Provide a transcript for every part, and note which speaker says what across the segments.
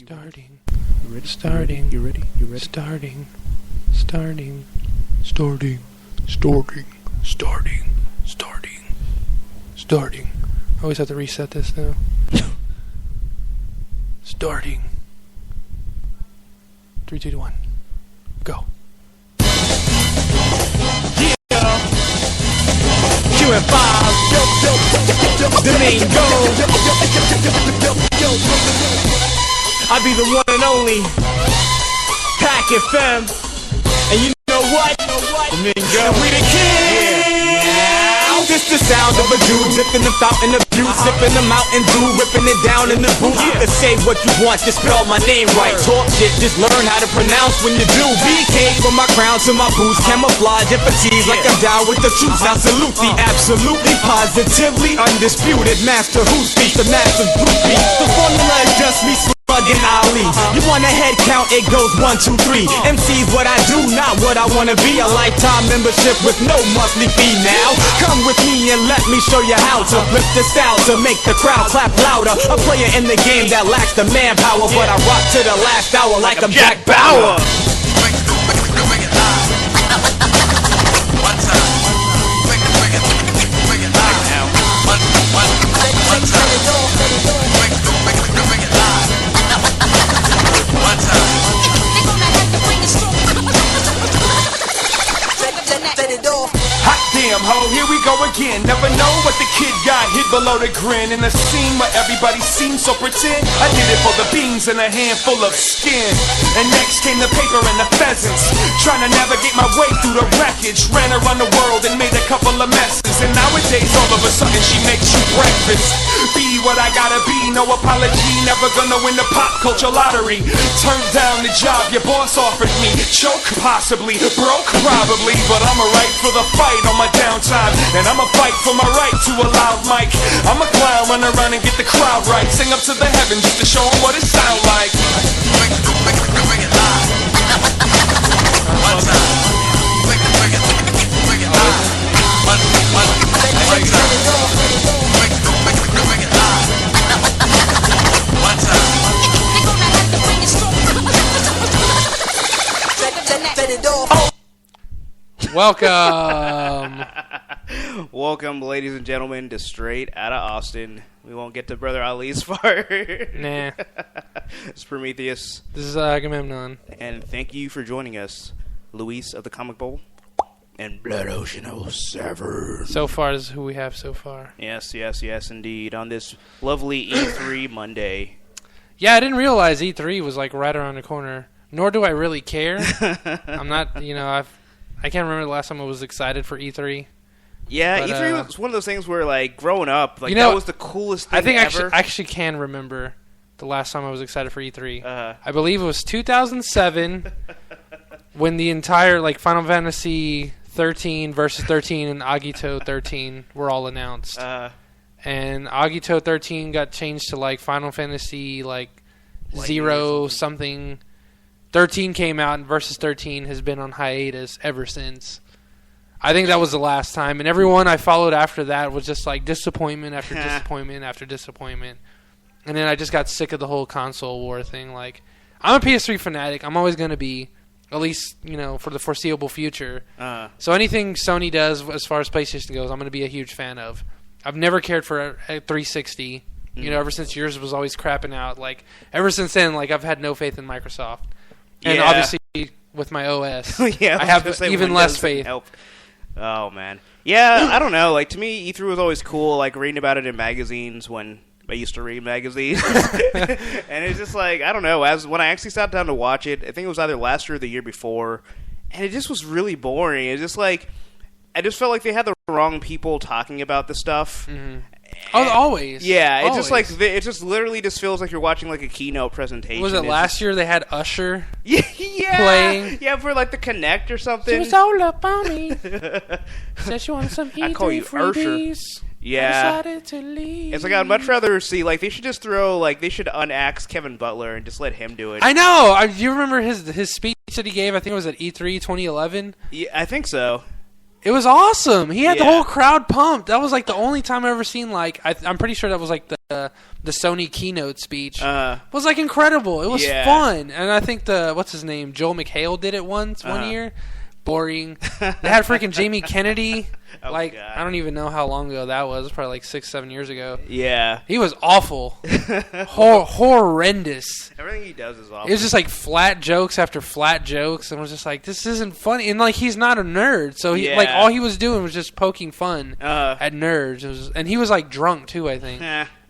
Speaker 1: Starting.
Speaker 2: You ready?
Speaker 1: Starting.
Speaker 2: You ready? You ready?
Speaker 1: Starting. Starting. Starting. Starting. Starting. Starting. Starting. I always have to reset this now. Starting. 3, 2, 1. Go.
Speaker 3: Q5, Domingo. I be the one and only Pac FM, and you know what? Domingo. We the king. Yeah. This the sound of a dude dipping the fountain of youth, sipping the Mountain Dew, ripping it down in the booth. You can say what you want, just spell my name right. Talk shit, just learn how to pronounce when you do. BK from my crown to my boots, camouflage and fatigues like I'm down with the troops. Now salute the absolutely, positively undisputed master who speaks the massive brute beat. The formula is just me. Slugging Ali. You want a head count, it goes 1, 2, 3. MC's what I do, not what I wanna be. A lifetime membership with no monthly fee now. Come with me and let me show you how to flip the style to make the crowd clap louder. A player in the game that lacks the manpower, but I rock to the last hour like I'm Jack Bauer.
Speaker 4: Hot damn ho, here we go again. Never know what the kid got hit below the grin. In a scene where everybody seems so pretend. I did it for the beans and a handful of skin. And next came the paper and the pheasants. Trying to navigate my way through the wreckage. Ran around the world and made a couple of messes. And nowadays all of a sudden she makes you breakfast. Be what I gotta be, no apology. Never gonna win the pop culture lottery. Turned down the job your boss offered me. Choke possibly, broke probably. But I'ma write for the fight on my downtime. And I'ma fight for my right to a loud mic. I'm a clown, run around and get the crowd right. Sing up to the heavens just to show them what it sound like. Bring it live. One time. Bring it live. One. Bring it live. One time.
Speaker 1: Welcome.
Speaker 2: Welcome, ladies and gentlemen, to Straight Outta Austin. We won't get to Brother Ali's part.
Speaker 1: Nah.
Speaker 2: It's Prometheus.
Speaker 1: This is Agamemnon.
Speaker 2: And thank you for joining us, Luis of the Comic Bowl and Blood Ocean 07.
Speaker 1: So far, this is who we have so far.
Speaker 2: Yes, indeed. On this lovely E3 Monday.
Speaker 1: Yeah, I didn't realize E3 was like right around the corner. Nor do I really care. I'm not, I can't remember the last time I was excited for E3.
Speaker 2: Yeah,
Speaker 1: but,
Speaker 2: E3 was one of those things where, like, growing up, like, that was the coolest thing ever.
Speaker 1: I actually can remember the last time I was excited for E3. I believe it was 2007 when the entire, like, Final Fantasy 13 Versus 13 and Agito 13 were all announced. And Agito 13 got changed to, like, Final Fantasy, like, 0 something. 13 came out, and Versus 13 has been on hiatus ever since. I think that was the last time. And everyone I followed after that was just like disappointment after disappointment after disappointment. And then I just got sick of the whole console war thing. Like, I'm a PS3 fanatic. I'm always going to be, at least, for the foreseeable future. So anything Sony does as far as PlayStation goes, I'm going to be a huge fan of. I've never cared for a 360. Ever since yours was always crapping out. Like, ever since then, like, I've had no faith in Microsoft. And obviously, with my OS, I have even less faith.
Speaker 2: Help. Oh, man. Yeah, I don't know. Like, to me, E3 was always cool, like, reading about it in magazines when I used to read magazines. And it's just like, I don't know. When I actually sat down to watch it, I think it was either last year or the year before, and it just was really boring. It's just like, I just felt like they had the wrong people talking about the stuff.
Speaker 1: Mm-hmm. Oh, always.
Speaker 2: Yeah,
Speaker 1: always.
Speaker 2: Just like it just literally just feels like you're watching like a keynote presentation.
Speaker 1: Was it last year they had Usher?
Speaker 2: Yeah,
Speaker 1: playing.
Speaker 2: Yeah, for like the Connect or something.
Speaker 1: She was all up on me. Said she wanted some
Speaker 2: I call you
Speaker 1: freebies.
Speaker 2: Yeah.
Speaker 1: I decided to leave.
Speaker 2: It's like I'd much rather see like they should just throw like they should unaxe Kevin Butler and just let him do it.
Speaker 1: I know. Do you remember his speech that he gave? I think it was at E3 2011.
Speaker 2: Yeah, I think so.
Speaker 1: It was awesome. He had the whole crowd pumped. That was like the only time I've ever seen like I'm pretty sure that was like the Sony keynote speech. It was like incredible. It was fun. And I think what's his name? Joel McHale did it one year. Boring. They had freaking Jamie Kennedy. God. I don't even know how long ago that was. It was probably like 6-7 years ago.
Speaker 2: Yeah.
Speaker 1: He was awful. Horrendous.
Speaker 2: Everything he does is awful.
Speaker 1: It was just like flat jokes after flat jokes, and I was just like, this isn't funny. And like, he's not a nerd, so he like all he was doing was just poking fun at nerds. And he was like drunk too, I think.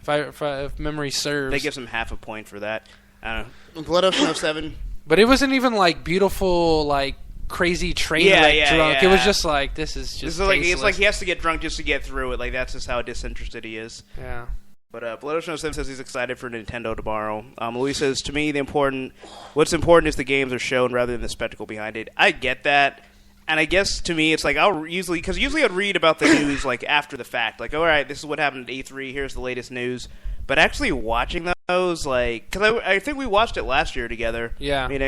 Speaker 1: If memory serves.
Speaker 2: They give him half a point for that. I don't know. Blood Ocean 07.
Speaker 1: But it wasn't even like beautiful, like crazy train drunk. Yeah. It was just like, this is just
Speaker 2: it's like he has to get drunk just to get through it. Like, that's just how disinterested he is.
Speaker 1: Yeah.
Speaker 2: But Blood Ocean 07 says he's excited for Nintendo tomorrow. Luis says, to me, what's important is the games are shown rather than the spectacle behind it. I get that. And I guess to me, it's like usually I'd read about the news like after the fact. Like, all right, this is what happened at E3. Here's the latest news. But actually watching those, like, because I think we watched it last year together.
Speaker 1: Yeah.
Speaker 2: I mean,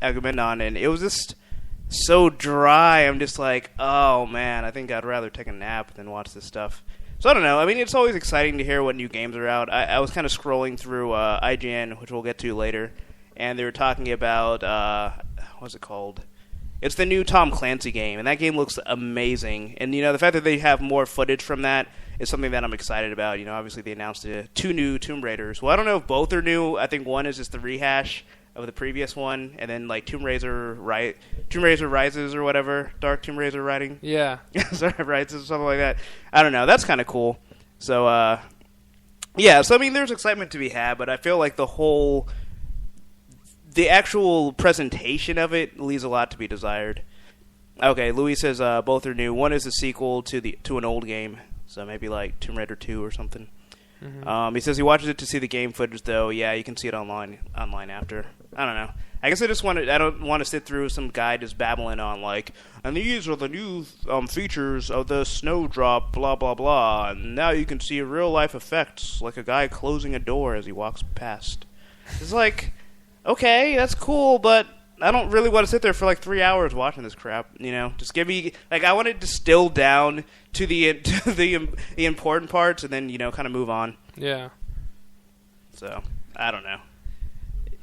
Speaker 2: Agamemnon, and it was just so dry. I'm just like, oh man, I think I'd rather take a nap than watch this stuff. So I don't know. I mean, it's always exciting to hear what new games are out. I was kind of scrolling through IGN, which we'll get to later, and they were talking about what's it called? It's the new Tom Clancy game, and that game looks amazing. And you know, the fact that they have more footage from that is something that I'm excited about. You know, obviously they announced 2 new Tomb Raiders. Well, I don't know if both are new. I think one is just the rehash of the previous one, and then like Tomb Raider Rises or whatever, Dark Tomb Raider Rising.
Speaker 1: Yeah.
Speaker 2: Sorry, Rises or something like that. I don't know. That's kind of cool. So, yeah. So I mean, there's excitement to be had, but I feel like the actual presentation of it leaves a lot to be desired. Okay, Louis says both are new. One is a sequel to an old game, so maybe like Tomb Raider 2 or something. Mm-hmm. He says he watches it to see the game footage, though. Yeah, you can see it online after. I don't know. I guess I don't want to sit through some guy just babbling on like, and these are the new features of the snowdrop, blah blah blah, and now you can see real life effects like a guy closing a door as he walks past. It's like, okay, that's cool, but I don't really want to sit there for like 3 hours watching this crap. You know, just give me like, I want to distill down to the important parts, and then kind of move on.
Speaker 1: Yeah.
Speaker 2: So I don't know.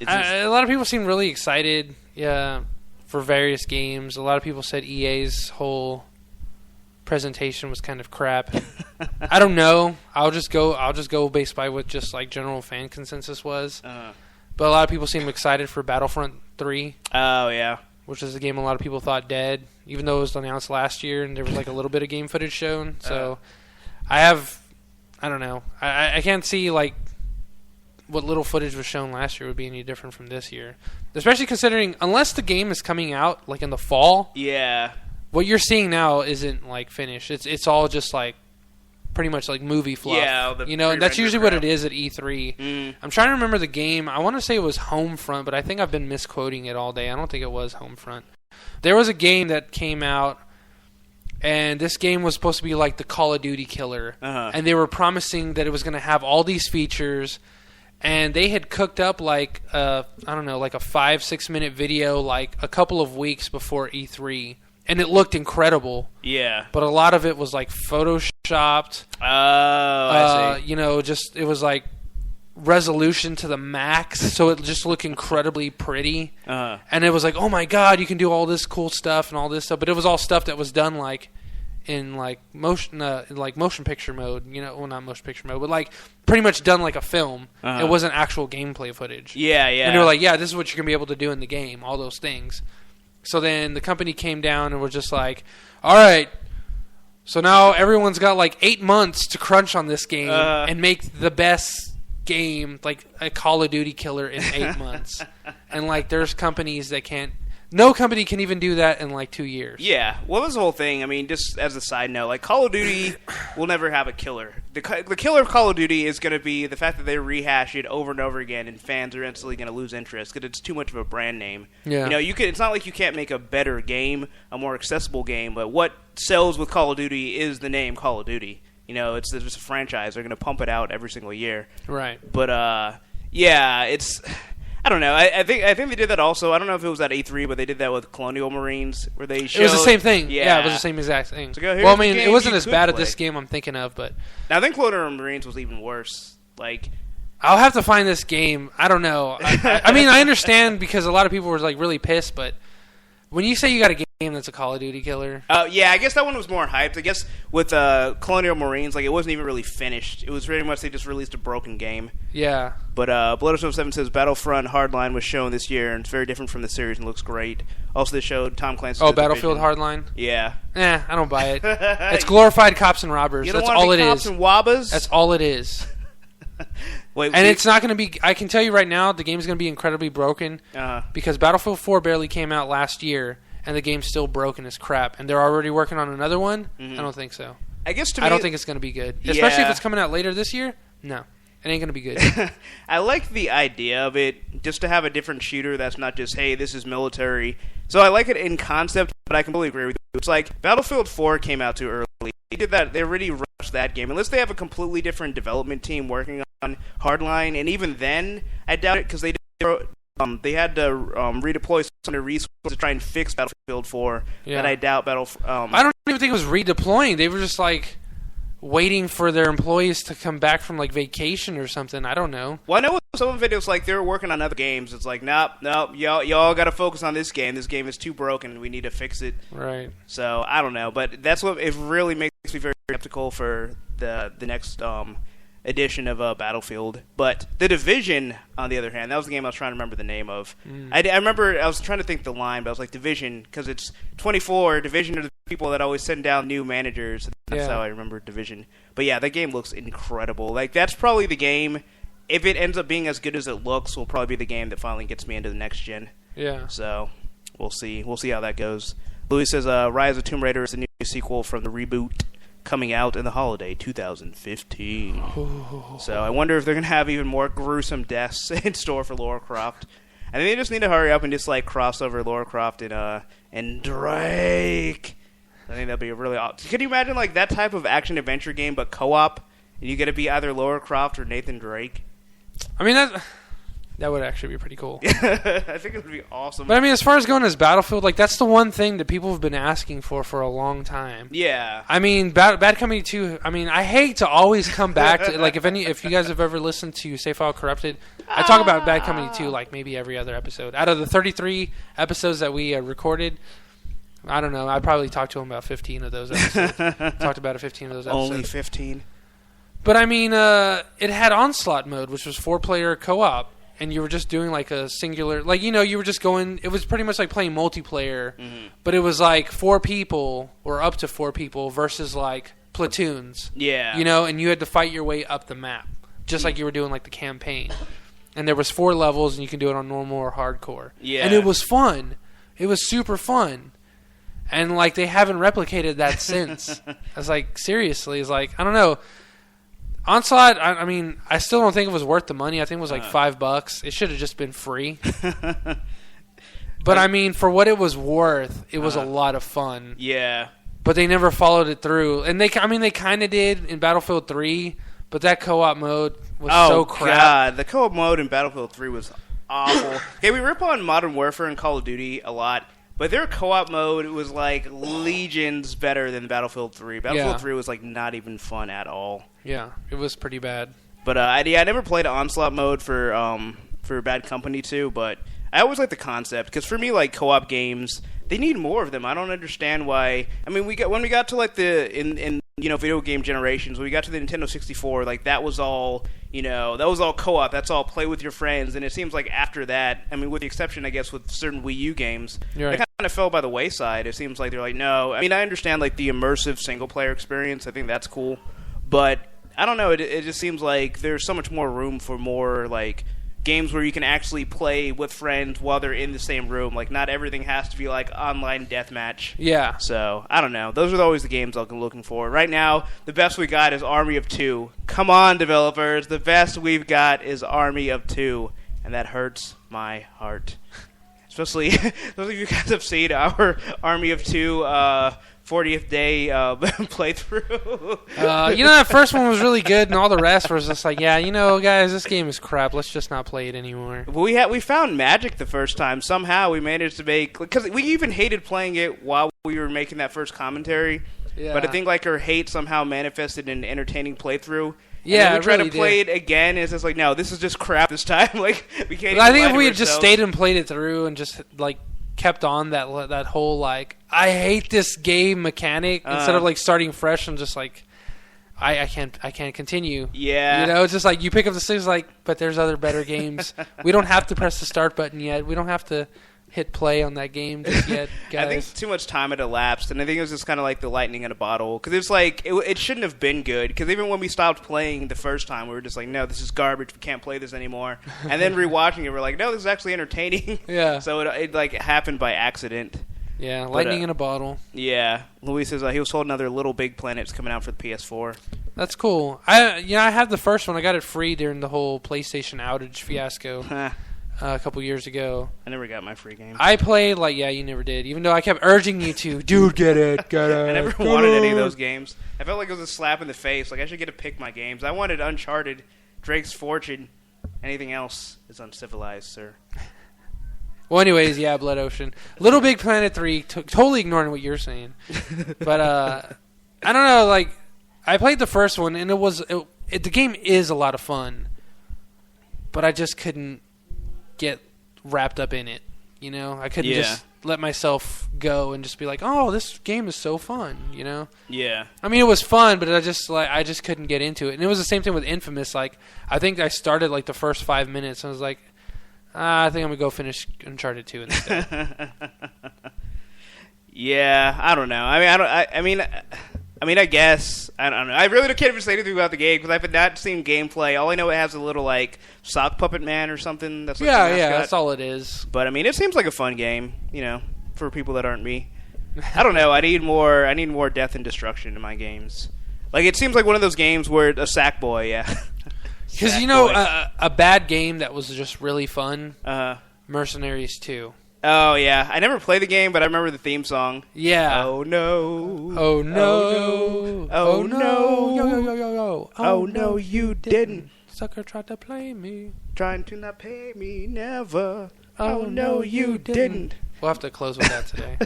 Speaker 1: A lot of people seem really excited. Yeah, for various games. A lot of people said EA's whole presentation was kind of crap. I don't know. I'll just go based by what just like general fan consensus was. But a lot of people seem excited for Battlefront 3.
Speaker 2: Oh, yeah.
Speaker 1: Which is a game a lot of people thought dead, even though it was announced last year and there was like a little bit of game footage shown. So I don't know. I can't see like what little footage was shown last year would be any different from this year. Especially considering, unless the game is coming out like in the fall.
Speaker 2: Yeah.
Speaker 1: What you're seeing now isn't like finished. It's all just like pretty much like movie fluff.
Speaker 2: Yeah,
Speaker 1: and that's usually what it is at E3. I'm trying to remember the game. I want to say it was Homefront, but I think I've been misquoting it all day. I don't think it was Homefront. There was a game that came out, and this game was supposed to be like the Call of Duty killer. And they were promising that it was going to have all these features, and they had cooked up like I don't know, like a 5-6 minute video like a couple of weeks before E3. And it looked incredible. Yeah. But a lot of it was like photoshopped.
Speaker 2: Oh, I see.
Speaker 1: Just it was like resolution to the max, so it just looked incredibly pretty. And it was like, oh my god, you can do all this cool stuff and all this stuff. But it was all stuff that was done like in like motion picture mode. Well, not motion picture mode, but like pretty much done like a film. It wasn't actual gameplay footage.
Speaker 2: Yeah, yeah.
Speaker 1: And they were like, yeah, this is what you're gonna be able to do in the game. All those things. So then the company came down and was just like, all right, so now everyone's got like 8 months to crunch on this game and make the best game, like a Call of Duty killer in 8 months. And like there's companies that can't. No company can even do that in like 2 years.
Speaker 2: Yeah. Well, this whole thing, I mean, just as a side note, like Call of Duty will never have a killer. The killer of Call of Duty is going to be the fact that they rehash it over and over again, and fans are instantly going to lose interest because it's too much of a brand name.
Speaker 1: Yeah.
Speaker 2: It's not like you can't make a better game, a more accessible game, but what sells with Call of Duty is the name Call of Duty. It's just a franchise. They're going to pump it out every single year.
Speaker 1: Right.
Speaker 2: But yeah, it's. I don't know. I think they did that also. I don't know if it was at E3, but they did that with Colonial Marines, where they showed...
Speaker 1: It was the same thing.
Speaker 2: Yeah,
Speaker 1: it was the same exact thing.
Speaker 2: So
Speaker 1: well, I mean, it wasn't as bad at this game I'm thinking of, but...
Speaker 2: Now, I think Colonial Marines was even worse. Like...
Speaker 1: I'll have to find this game. I don't know. I mean, I understand because a lot of people were like really pissed, but when you say you got a game that's a Call of Duty killer...
Speaker 2: yeah, I guess that one was more hyped. I guess with Colonial Marines, like it wasn't even really finished. It was pretty much they just released a broken game.
Speaker 1: Yeah.
Speaker 2: But Blood07 says Battlefront Hardline was shown this year, and it's very different from the series and looks great. Also, they showed Tom Clancy's
Speaker 1: Battlefield
Speaker 2: Division.
Speaker 1: Hardline?
Speaker 2: Yeah.
Speaker 1: I don't buy it. It's glorified cops and robbers. That's all it is.
Speaker 2: Cops and wobbers?
Speaker 1: That's all it is. It's not going to be... I can tell you right now, the game's going to be incredibly broken because Battlefield 4 barely came out last year, and the game's still broken as crap. And they're already working on another one? Mm-hmm. I don't think so.
Speaker 2: I guess to me...
Speaker 1: I don't think it's going to be good. Yeah. Especially if it's coming out later this year? No. It ain't going to be good.
Speaker 2: I like the idea of it, just to have a different shooter that's not just, hey, this is military. So I like it in concept, but I completely agree with you. It's like Battlefield 4 came out too early. They did that. They already rushed that game. Unless they have a completely different development team working on Hardline, and even then, I doubt it because they had to redeploy some of the resources to try and fix Battlefield 4. Yeah. That I doubt
Speaker 1: I don't even think it was redeploying. They were just like waiting for their employees to come back from like vacation or something. I don't know.
Speaker 2: Well, I know some of it was like they were working on other games. It's like, nope, y'all got to focus on this game. This game is too broken. We need to fix it.
Speaker 1: Right.
Speaker 2: So I don't know, but that's what it really makes me very skeptical for the next edition of Battlefield. But The Division, on the other hand, that was the game I was trying to remember the name of. I remember I was trying to think the line, but I was like, Division, because it's 24. Division are the people that always send down new managers. That's how I remember Division. But yeah, that game looks incredible. Like, that's probably the game, if it ends up being as good as it looks, will probably be the game that finally gets me into the next gen.
Speaker 1: Yeah.
Speaker 2: So we'll see. We'll see how that goes. Louis says Rise of Tomb Raider is a new sequel from the reboot, coming out in the holiday 2015. So I wonder if they're going to have even more gruesome deaths in store for Lara Croft. I think they just need to hurry up and just like cross over Lara Croft and Drake. I think that'd be a really awesome. Could you imagine like that type of action adventure game but co-op, and you get to be either Lara Croft or Nathan Drake?
Speaker 1: I mean that would actually be pretty cool.
Speaker 2: I think it would be awesome.
Speaker 1: But I mean, as far as going as Battlefield, like that's the one thing that people have been asking for a long time.
Speaker 2: Yeah.
Speaker 1: I mean, Bad Company 2. I mean, I hate to always come back to like if you guys have ever listened to Save File Corrupted, I talk about Bad Company 2 like maybe every other episode. Out of the 33 episodes that we recorded, I don't know. I probably talked to him about 15 of those episodes. Talked about 15 of those episodes.
Speaker 2: Only 15.
Speaker 1: But I mean, it had Onslaught mode, which was 4-player co-op. And you were just doing like a singular, like, you know, you were just going, it was pretty much like playing multiplayer, but it was like 4 people or up to 4 people versus like platoons.
Speaker 2: Yeah.
Speaker 1: You know, and you had to fight your way up the map, just like you were doing like the campaign. And there was 4 levels and you can do it on normal or hardcore. Yeah. And it was fun. It was super fun. And like they haven't replicated that since. I was like, seriously, it's like, I don't know. Onslaught, I mean, I still don't think it was worth the money. I think it was like $5. It should have just been free. But I mean, for what it was worth, it was a lot of fun.
Speaker 2: Yeah.
Speaker 1: But they never followed it through. And they kind of did in Battlefield 3, but that co-op mode was so crap. Oh,
Speaker 2: God. The co-op mode in Battlefield 3 was awful. Okay, we rip on Modern Warfare and Call of Duty a lot. But their co-op mode was like legions better than Battlefield 3. Battlefield 3 was like not even fun at all.
Speaker 1: Yeah, it was pretty bad.
Speaker 2: But I never played Onslaught mode for Bad Company 2, but I always like the concept because for me, like co-op games, they need more of them. I don't understand why. I mean, when we got to like in video game generations, when we got to the Nintendo 64, like that was all co-op. That's all play with your friends. And it seems like after that, I mean, with the exception, I guess, with certain Wii U games, they kind of fell by the wayside. It seems like they're like, no. I mean, I understand like the immersive single player experience. I think that's cool, but I don't know. It just seems like there's so much more room for more like games where you can actually play with friends while they're in the same room. Like, not everything has to be like online deathmatch.
Speaker 1: Yeah.
Speaker 2: So, I don't know. Those are always the games I'm looking for. Right now, the best we got is Army of Two. Come on, developers. The best we've got is Army of Two. And that hurts my heart. Especially if you guys have seen our Army of Two 40th day playthrough.
Speaker 1: That first one was really good, and all the rest was just like, yeah, guys, this game is crap. Let's just not play it anymore.
Speaker 2: We found magic the first time. Somehow we managed to make, because we even hated playing it while we were making that first commentary. Yeah. But I think like our hate somehow manifested in an entertaining playthrough.
Speaker 1: Yeah,
Speaker 2: and we tried
Speaker 1: really
Speaker 2: to play it again, and it's just like, no, this is just crap this time. Like we can't.
Speaker 1: I think if we had just stayed and played it through and just like kept on that whole like I hate this game mechanic instead of like starting fresh and just like I can't continue.
Speaker 2: Yeah,
Speaker 1: it's just like you pick up the things like, but there's other better games. We don't have to press the start button yet. We don't have to hit play on that game just yet, guys.
Speaker 2: I think too much time had elapsed, and I think it was just kind of like the lightning in a bottle. Because it's like, it shouldn't have been good. Because even when we stopped playing the first time, we were just like, no, this is garbage. We can't play this anymore. And then rewatching it, we're like, no, this is actually entertaining.
Speaker 1: Yeah.
Speaker 2: So it like happened by accident.
Speaker 1: Yeah, lightning in a bottle.
Speaker 2: Yeah. Luis says he was told another Little Big Planet's coming out for the PS4.
Speaker 1: That's cool. I have the first one. I got it free during the whole PlayStation outage fiasco. A couple years ago.
Speaker 2: I never got my free game.
Speaker 1: I played, you never did. Even though I kept urging you to, dude, get it.
Speaker 2: I never wanted any of those games. I felt like it was a slap in the face. Like, I should get to pick my games. I wanted Uncharted, Drake's Fortune. Anything else is uncivilized, sir.
Speaker 1: Well, anyways, yeah, Blood Ocean. Little Big Planet 3, totally ignoring what you're saying. But, I don't know, I played the first one, and the game is a lot of fun. But I just couldn't get wrapped up in it, I couldn't just let myself go and just be like, oh, this game is so fun,
Speaker 2: Yeah.
Speaker 1: I mean, it was fun, but I just couldn't get into it. And it was the same thing with Infamous. I think I started the first 5 minutes and I was like, I think I'm gonna go finish Uncharted 2 instead.
Speaker 2: Yeah, I don't know. I guess. I don't know. I really can't even say anything about the game because I've not seen gameplay. All I know, it has a little, sock puppet man or something. That's
Speaker 1: that's all it is.
Speaker 2: But, it seems like a fun game, for people that aren't me. I don't know. I need more death and destruction in my games. It seems like one of those games where a Sackboy, yeah.
Speaker 1: Because, a bad game that was just really fun, Mercenaries 2.
Speaker 2: Oh, yeah. I never played the game, but I remember the theme song.
Speaker 1: Yeah.
Speaker 2: Oh, no.
Speaker 1: Oh, no.
Speaker 2: Oh, no.
Speaker 1: Yo, yo, yo, yo, yo.
Speaker 2: Oh, no, you didn't.
Speaker 1: Sucker tried to play me.
Speaker 2: Trying to not pay me, never. Oh, no, you didn't.
Speaker 1: We'll have to close with that today.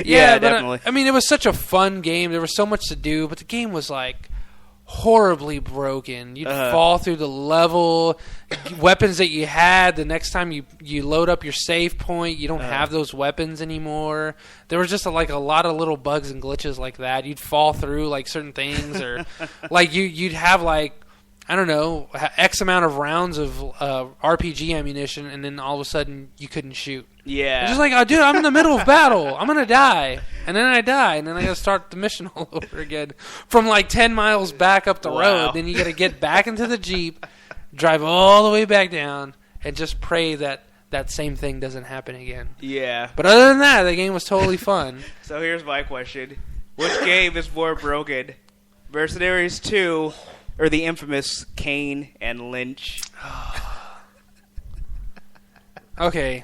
Speaker 2: Yeah, definitely.
Speaker 1: It was such a fun game. There was so much to do, but the game was, horribly broken. You'd fall through the level. Weapons that you had, the next time you load up your save point, you don't have those weapons anymore. There was just a lot of little bugs and glitches like that. You'd fall through certain things, or you'd have I don't know, X amount of rounds of RPG ammunition, and then all of a sudden you couldn't shoot.
Speaker 2: Yeah.
Speaker 1: It's just oh, dude, I'm in the middle of battle. I'm going to die. And then I die, and then I got to start the mission all over again from 10 miles back up the road. Then you got to get back into the Jeep, drive all the way back down, and just pray that that same thing doesn't happen again.
Speaker 2: Yeah.
Speaker 1: But other than that, the game was totally fun.
Speaker 2: So here's my question. Which game is more broken? Mercenaries 2 or the infamous Kane and Lynch?
Speaker 1: Okay.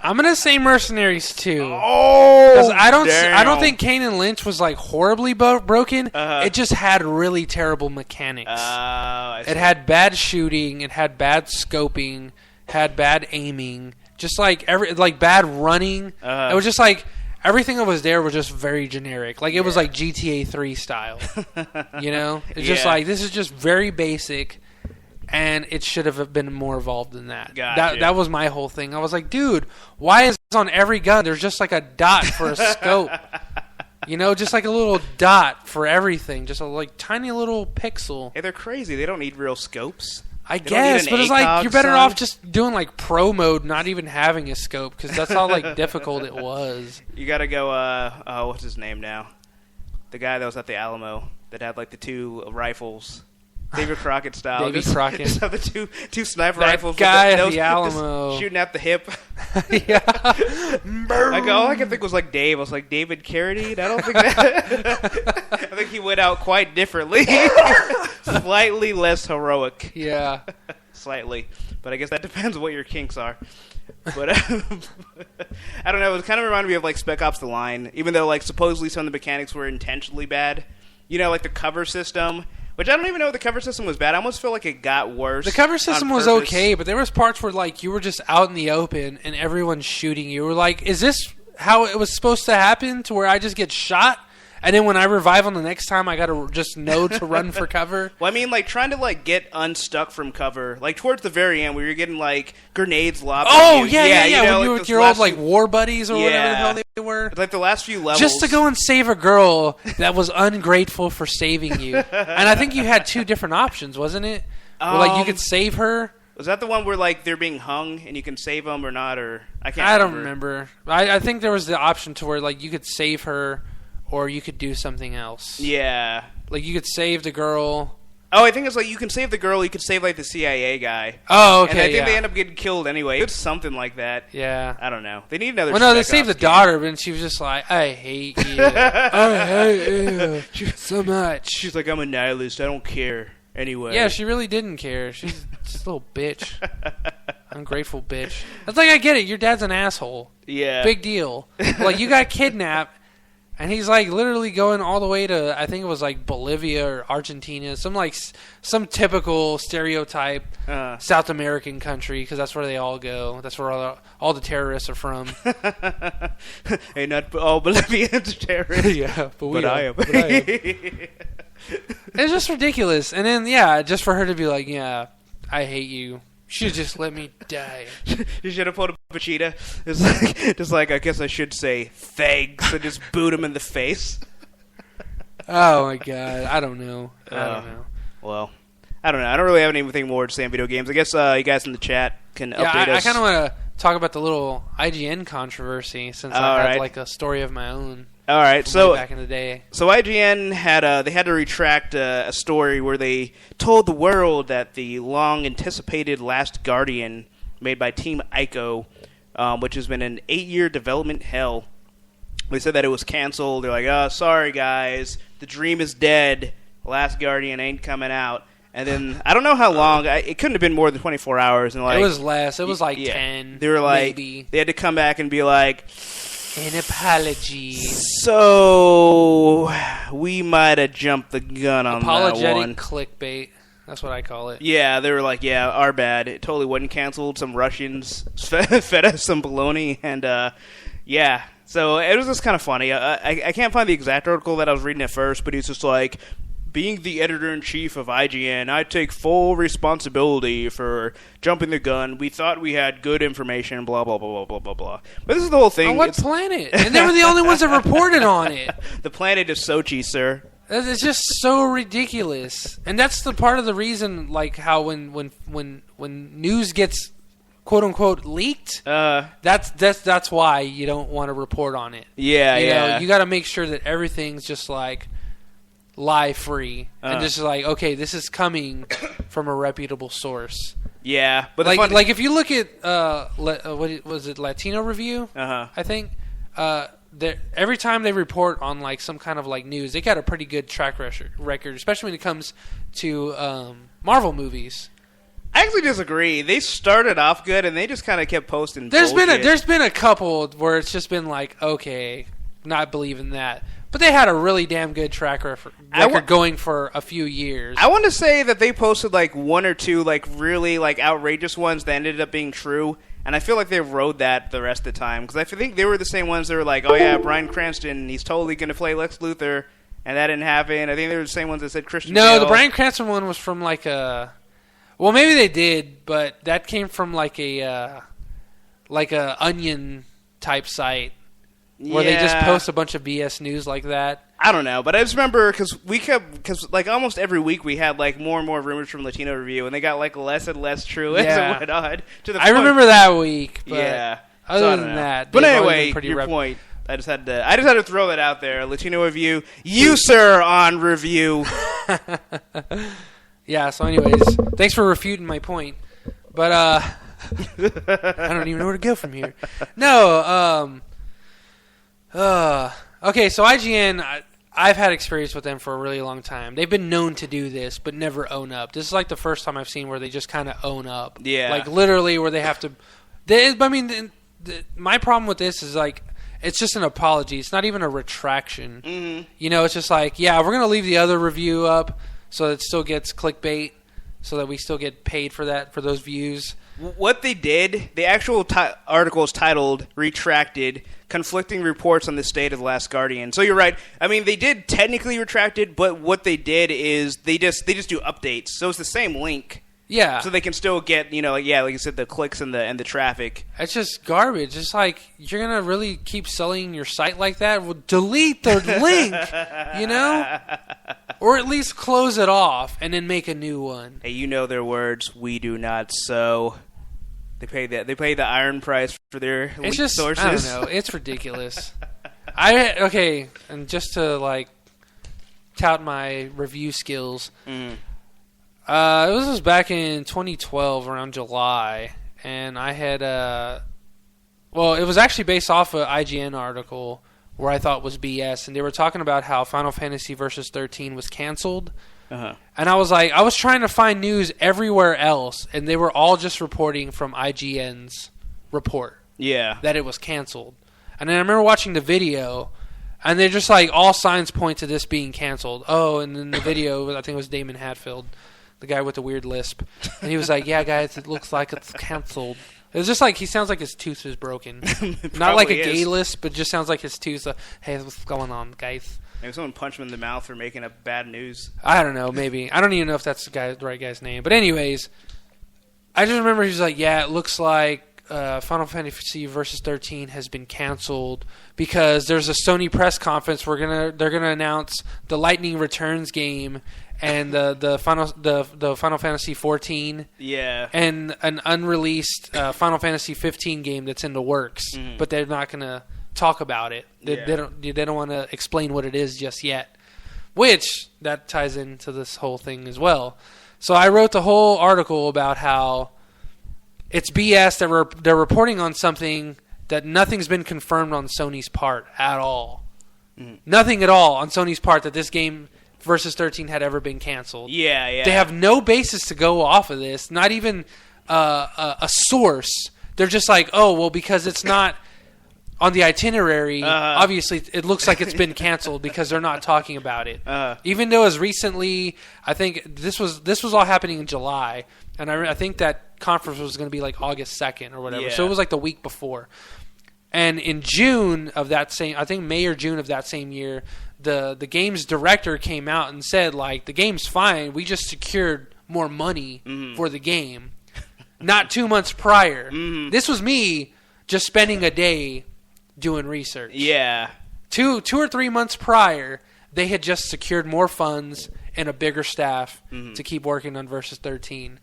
Speaker 1: I'm gonna say Mercenaries 2.
Speaker 2: Oh,
Speaker 1: because I don't think Kane and Lynch was horribly broken. It just had really terrible mechanics. It had bad shooting. It had bad scoping. Had bad aiming. Just bad running. It was just everything that was there was just very generic. It was GTA 3 style. It's just this is just very basic. And it should have been more evolved than that.
Speaker 2: Gotcha.
Speaker 1: That was my whole thing. I was like, dude, why is on every gun there's just a dot for a scope? Just a little dot for everything. Just a tiny little pixel.
Speaker 2: Hey, they're crazy. They don't need real scopes.
Speaker 1: I guess, but it's you're better off just doing pro mode, not even having a scope, because that's how difficult it was.
Speaker 2: You gotta go, what's his name now? The guy that was at the Alamo that had the two rifles. David Crockett style.
Speaker 1: David Crockett.
Speaker 2: Just have the two sniper
Speaker 1: that
Speaker 2: rifles.
Speaker 1: Guy at the Alamo.
Speaker 2: Shooting at the hip.
Speaker 1: Yeah.
Speaker 2: All I could think was Dave. I was like, David Carradine? I don't think that. I think he went out quite differently. Slightly less heroic.
Speaker 1: Yeah.
Speaker 2: slightly, but I guess that depends on what your kinks are. But I don't know. It kind of reminded me of like Spec Ops: The Line, even though like supposedly some of the mechanics were intentionally bad. You know, like the cover system, which I don't even know if the cover system was bad. I almost feel like it got worse.
Speaker 1: The cover system was okay, but there was parts where like you were just out in the open and everyone's shooting you. We're like, is this how it was supposed to happen? To where I just get shot? And then when I revive on the next time, I gotta just know to run for cover.
Speaker 2: Well, I mean, like trying to like get unstuck from cover, like towards the very end, where you're getting like grenades lobbed.
Speaker 1: Oh
Speaker 2: at you.
Speaker 1: yeah.
Speaker 2: You know,
Speaker 1: when
Speaker 2: like,
Speaker 1: you were with your old like war buddies or whatever the hell they were.
Speaker 2: Like the last few levels,
Speaker 1: just to go and save a girl that was ungrateful for saving you. And I think you had two different options, wasn't it? Where, like you could save her.
Speaker 2: Was that the one where like they're being hung and you can save them or not? Or I
Speaker 1: don't remember. I think there was the option to where like you could save her. Or you could do something else.
Speaker 2: Yeah.
Speaker 1: Like, you could save the girl.
Speaker 2: Oh, I think it's like you can save the girl, you could save, like, the CIA guy.
Speaker 1: Oh, okay,
Speaker 2: And I think they end up getting killed anyway. It's something like that.
Speaker 1: Yeah.
Speaker 2: I don't know. They need another
Speaker 1: Well, no, they
Speaker 2: Spec
Speaker 1: saved the
Speaker 2: Ops
Speaker 1: daughter, but she was just like, I hate you. I hate you so much.
Speaker 2: She's like, I'm a nihilist. I don't care anyway.
Speaker 1: Yeah, she really didn't care. She's just a little bitch. Ungrateful bitch. That's like, I get it. Your dad's an asshole.
Speaker 2: Yeah.
Speaker 1: Big deal. Like, you got kidnapped. And he's like literally going all the way to, I think it was like Bolivia or Argentina, some typical stereotype South American country, because that's where they all go. That's where all the terrorists are from.
Speaker 2: Hey, not all Bolivians are terrorists.
Speaker 1: Yeah,
Speaker 2: but I am.
Speaker 1: It's just ridiculous. And then just for her to be like, yeah, I hate you. You should just let me die.
Speaker 2: You should have pulled a Vegeta. It's like, I guess I should say thanks and just boot him in the face.
Speaker 1: Oh my god, I don't know. I don't know.
Speaker 2: Well, I don't know. I don't really have anything more to say on video games. I guess you guys in the chat can update us.
Speaker 1: I kind of want to talk about the little IGN controversy since I had like a story of my own.
Speaker 2: All right, so
Speaker 1: back in the day,
Speaker 2: so IGN had they had to retract a story where they told the world that the long-anticipated Last Guardian, made by Team Ico, which has been an 8-year development hell, they said that it was canceled. They're like, "Oh, sorry guys, the dream is dead. Last Guardian ain't coming out." And then I don't know how long. It couldn't have been more than 24 hours. And like
Speaker 1: it was less. It was like 10.
Speaker 2: They were like,
Speaker 1: maybe.
Speaker 2: They had to come back and be like,
Speaker 1: an apology.
Speaker 2: So we might have jumped the gun on
Speaker 1: apologetic
Speaker 2: that one.
Speaker 1: Clickbait. That's what I call it.
Speaker 2: Yeah, they were like, yeah, our bad. It totally wasn't canceled. Some Russians fed us some baloney, and yeah. So it was just kind of funny. I can't find the exact article that I was reading at first, but it's just like, being the editor-in-chief of IGN, I take full responsibility for jumping the gun. We thought we had good information, blah, blah, blah, blah, blah, blah, blah. But this is the whole thing.
Speaker 1: On what planet? And they were the only ones that reported on it.
Speaker 2: The planet is Sochi, sir.
Speaker 1: It's just so ridiculous. And that's the part of the reason, like, how when news gets quote-unquote leaked, that's why you don't want to report on it.
Speaker 2: Yeah,
Speaker 1: you know, you got to make sure that everything's just, like, lie free and just like, okay, this is coming from a reputable source.
Speaker 2: Yeah, but
Speaker 1: like if you look at what was it, Latino Review? I think every time they report on like some kind of like news, they got a pretty good track record, especially when it comes to Marvel movies.
Speaker 2: I actually disagree. They started off good and they just kind of kept posting.
Speaker 1: There's been a couple where it's just been like, okay, not believing that. But they had a really damn good track record going for a few years.
Speaker 2: I want to say that they posted like one or two like really like outrageous ones that ended up being true, and I feel like they rode that the rest of the time because I think they were the same ones that were like, oh yeah, Bryan Cranston, he's totally going to play Lex Luthor, and that didn't happen. I think they were the same ones that said Christian Bale.
Speaker 1: The Bryan Cranston one was from like a, well, maybe they did, but that came from like a Onion type site. Where they just post a bunch of BS news like that.
Speaker 2: I don't know, but I just remember because like almost every week we had like more and more rumors from Latino Review, and they got like less and less true as it went on.
Speaker 1: I remember that week. But
Speaker 2: yeah.
Speaker 1: Other than that,
Speaker 2: but anyway, your point. I just had to throw that out there. Latino Review, you sir on review.
Speaker 1: Yeah. So, anyways, thanks for refuting my point. But I don't even know where to go from here. No. Okay, so IGN, I've had experience with them for a really long time. They've been known to do this, but never own up. This is like the first time I've seen where they just kind of own up.
Speaker 2: Yeah.
Speaker 1: Like literally where they have to. My problem with this is like it's just an apology. It's not even a retraction.
Speaker 2: Mm-hmm.
Speaker 1: You know, it's just like, yeah, we're going to leave the other review up so that it still gets clickbait, so that we still get paid for that, for those views.
Speaker 2: What they did, the actual article is titled "Retracted: Conflicting Reports on the State of the Last Guardian." So you're right. I mean, they did technically retract it, but what they did is they just do updates. So it's the same link.
Speaker 1: Yeah.
Speaker 2: So they can still get, like you said, the clicks and the traffic.
Speaker 1: It's just garbage. It's like, you're going to really keep selling your site like that? Well, delete the link, Or at least close it off and then make a new one.
Speaker 2: Hey, you know their words. We do not sow. They pay the iron price for their leaked sources.
Speaker 1: I don't know. It's ridiculous. And just to, tout my review skills, it was back in 2012, around July, and I had, it was actually based off an IGN article where I thought was BS, and they were talking about how Final Fantasy Versus 13 was canceled.
Speaker 2: Uh-huh.
Speaker 1: And I was trying to find news everywhere else, and they were all just reporting from IGN's report.
Speaker 2: Yeah.
Speaker 1: That it was canceled. And then I remember watching the video, and they're just like, all signs point to this being canceled. Oh, and then the video, I think it was Damon Hatfield, the guy with the weird lisp. And he was like, yeah, guys, it looks like it's canceled. It was just like, he sounds like his tooth is broken. Not like a gay lisp, but just sounds like his tooth. Hey, what's going on, guys?
Speaker 2: Maybe someone punched him in the mouth for making up bad news.
Speaker 1: I don't know, maybe. I don't even know if that's the right guy's name. But anyways, I just remember he was like, yeah, it looks like Final Fantasy Versus 13 has been canceled because there's a Sony press conference. They're gonna announce the Lightning Returns game and the Final Fantasy 14, and an unreleased Final Fantasy 15 game that's in the works, but they're not gonna talk about it. They don't want to explain what it is just yet, which that ties into this whole thing as well. So I wrote the whole article about how it's BS that they're reporting on something that nothing's been confirmed on Sony's part at all. Nothing at all on Sony's part that this game Versus 13 had ever been canceled.
Speaker 2: Yeah.
Speaker 1: They have no basis to go off of this, not even a source. They're just like, oh, well, because it's not on the itinerary, obviously it looks like it's been canceled because they're not talking about it. Even though as recently, I think this was all happening in July, and I think that conference was going to be like August 2nd or whatever. So it was like the week before. And in June of that same, I think May or June of that same year, the game's director came out and said, like, the game's fine. We just secured more money for the game. Not 2 months prior. This was me just spending a day doing research.
Speaker 2: Yeah.
Speaker 1: 2 or 3 months prior, they had just secured more funds and a bigger staff to keep working on Versus 13.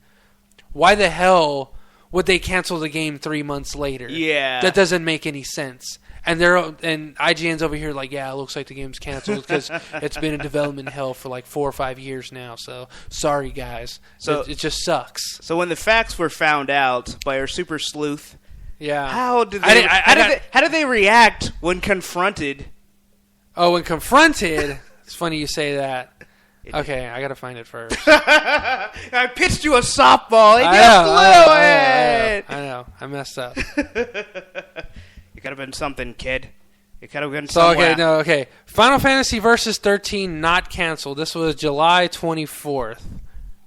Speaker 1: Why the hell would they cancel the game 3 months later?
Speaker 2: Yeah.
Speaker 1: That doesn't make any sense. And IGN's over here like, yeah, it looks like the game's canceled because it's been in development hell for like 4 or 5 years now. So sorry, guys. So it just sucks.
Speaker 2: So when the facts were found out by our super sleuth, how did they react when confronted?
Speaker 1: Oh, when confronted, it's funny you say that. Okay, I gotta find it first.
Speaker 2: I pitched you a softball.
Speaker 1: I know. I messed up.
Speaker 2: It could have been something, kid. It could have been somewhere.
Speaker 1: Okay. Final Fantasy Versus 13 not canceled. This was July 24th,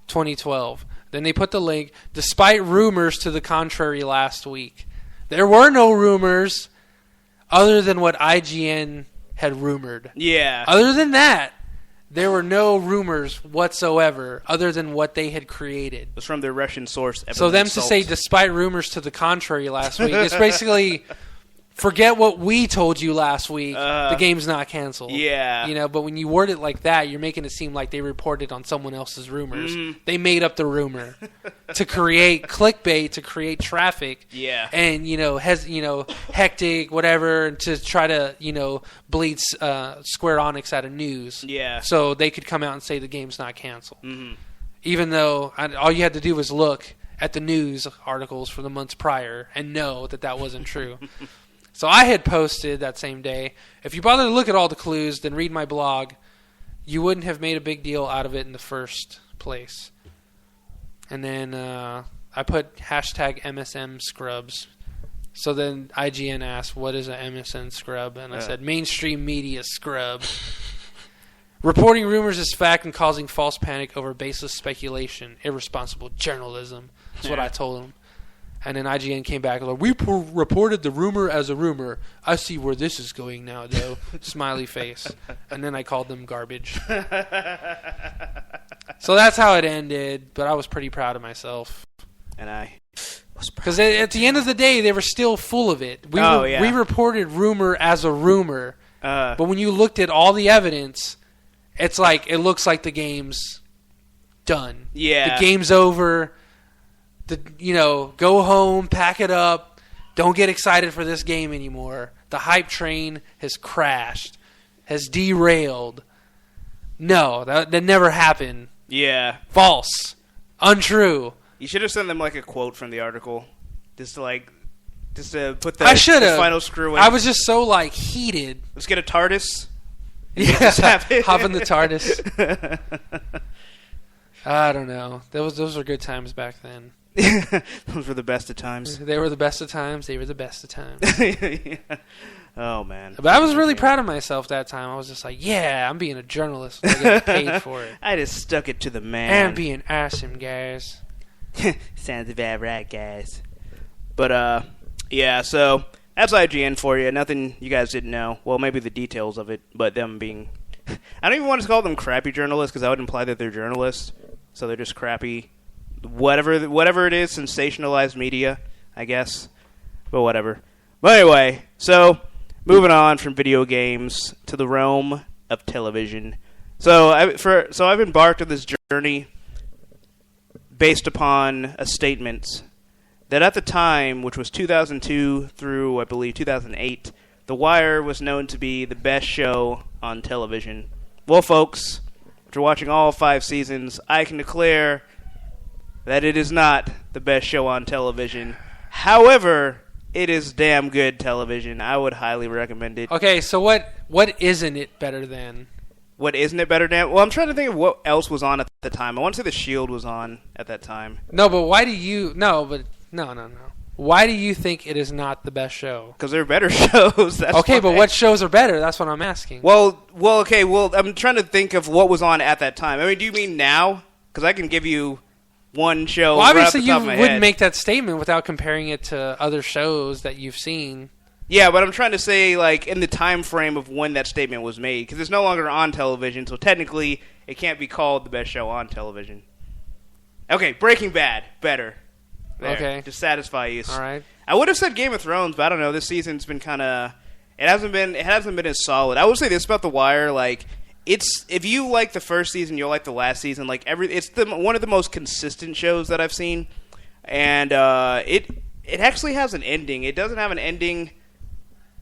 Speaker 1: 2012. Then they put the link, despite rumors to the contrary last week. There were no rumors other than what IGN had rumored.
Speaker 2: Yeah.
Speaker 1: Other than that, there were no rumors whatsoever other than what they had created.
Speaker 2: It was from their Russian source.
Speaker 1: So them to say despite rumors to the contrary last week, it's basically forget what we told you last week. The game's not canceled.
Speaker 2: Yeah.
Speaker 1: But when you word it like that, you're making it seem like they reported on someone else's rumors. They made up the rumor to create clickbait, to create traffic.
Speaker 2: Yeah.
Speaker 1: And hectic whatever, and to try to bleed Square Enix out of news.
Speaker 2: Yeah.
Speaker 1: So they could come out and say the game's not canceled. Even though all you had to do was look at the news articles for the months prior and know that wasn't true. So I had posted that same day, if you bother to look at all the clues, then read my blog. You wouldn't have made a big deal out of it in the first place. And then I put hashtag MSM scrubs. So then IGN asked, what is an MSN scrub? And I said, mainstream media scrub. Reporting rumors is fact and causing false panic over baseless speculation. Irresponsible journalism. That's what I told them. And then IGN came back like, we reported the rumor as a rumor. I see where this is going now, though. Smiley face. And then I called them garbage. So that's how it ended. But I was pretty proud of myself.
Speaker 2: And I was proud.
Speaker 1: Because at the end of the day, they were still full of it. We reported rumor as a rumor. But when you looked at all the evidence, it's like it looks like the game's done.
Speaker 2: Yeah.
Speaker 1: The game's over. Go home, pack it up. Don't get excited for this game anymore. The hype train has crashed, has derailed. No, that never happened.
Speaker 2: Yeah.
Speaker 1: False. Untrue.
Speaker 2: You should have sent them like a quote from the article, just to put the,
Speaker 1: I should
Speaker 2: the
Speaker 1: have.
Speaker 2: final screw in.
Speaker 1: I was just so heated.
Speaker 2: Let's get a TARDIS.
Speaker 1: Yeah, hop in the TARDIS. I don't know. Those were good times back then.
Speaker 2: Those were the best of times.
Speaker 1: They were the best of times. They were the best of times.
Speaker 2: Yeah. Oh, man.
Speaker 1: But I was really proud of myself that time. I was just like, yeah, I'm being a journalist. I get paid for it.
Speaker 2: I just stuck it to the man.
Speaker 1: I'm being awesome, guys.
Speaker 2: Sounds about right, guys. But, yeah, so that's IGN for you. Nothing you guys didn't know. Well, maybe the details of it, but them being... I don't even want to call them crappy journalists because that would imply that they're journalists. So they're just crappy... Whatever it is, sensationalized media, I guess. But whatever. But anyway, so moving on from video games to the realm of television. So I've embarked on this journey based upon a statement that at the time, which was 2002 through I believe 2008, The Wire was known to be the best show on television. Well, folks, after watching all 5 seasons, I can declare that it is not the best show on television. However, it is damn good television. I would highly recommend it.
Speaker 1: Okay, so what isn't it better than?
Speaker 2: What isn't it better than? Well, I'm trying to think of what else was on at the time. I want to say The Shield was on at that time.
Speaker 1: No, but why do you... No. Why do you think it is not the best show?
Speaker 2: Because there are better shows. That's
Speaker 1: okay,
Speaker 2: why.
Speaker 1: But what shows are better? That's what I'm asking.
Speaker 2: Well, okay. Well, I'm trying to think of what was on at that time. I mean, do you mean now? Because I can give you... one show.
Speaker 1: Well, obviously
Speaker 2: right
Speaker 1: you
Speaker 2: wouldn't
Speaker 1: head. Make that statement without comparing it to other shows that you've seen.
Speaker 2: Yeah, but I'm trying to say, in the time frame of when that statement was made, because it's no longer on television, so technically it can't be called the best show on television. Okay, Breaking Bad, better. There,
Speaker 1: okay,
Speaker 2: to satisfy you.
Speaker 1: All right.
Speaker 2: I would have said Game of Thrones, but I don't know. This season's been kind of. It hasn't been as solid. I would say this about The Wire, It's if you like the first season, you'll like the last season. It's one of the most consistent shows that I've seen, and it actually has an ending. It doesn't have an ending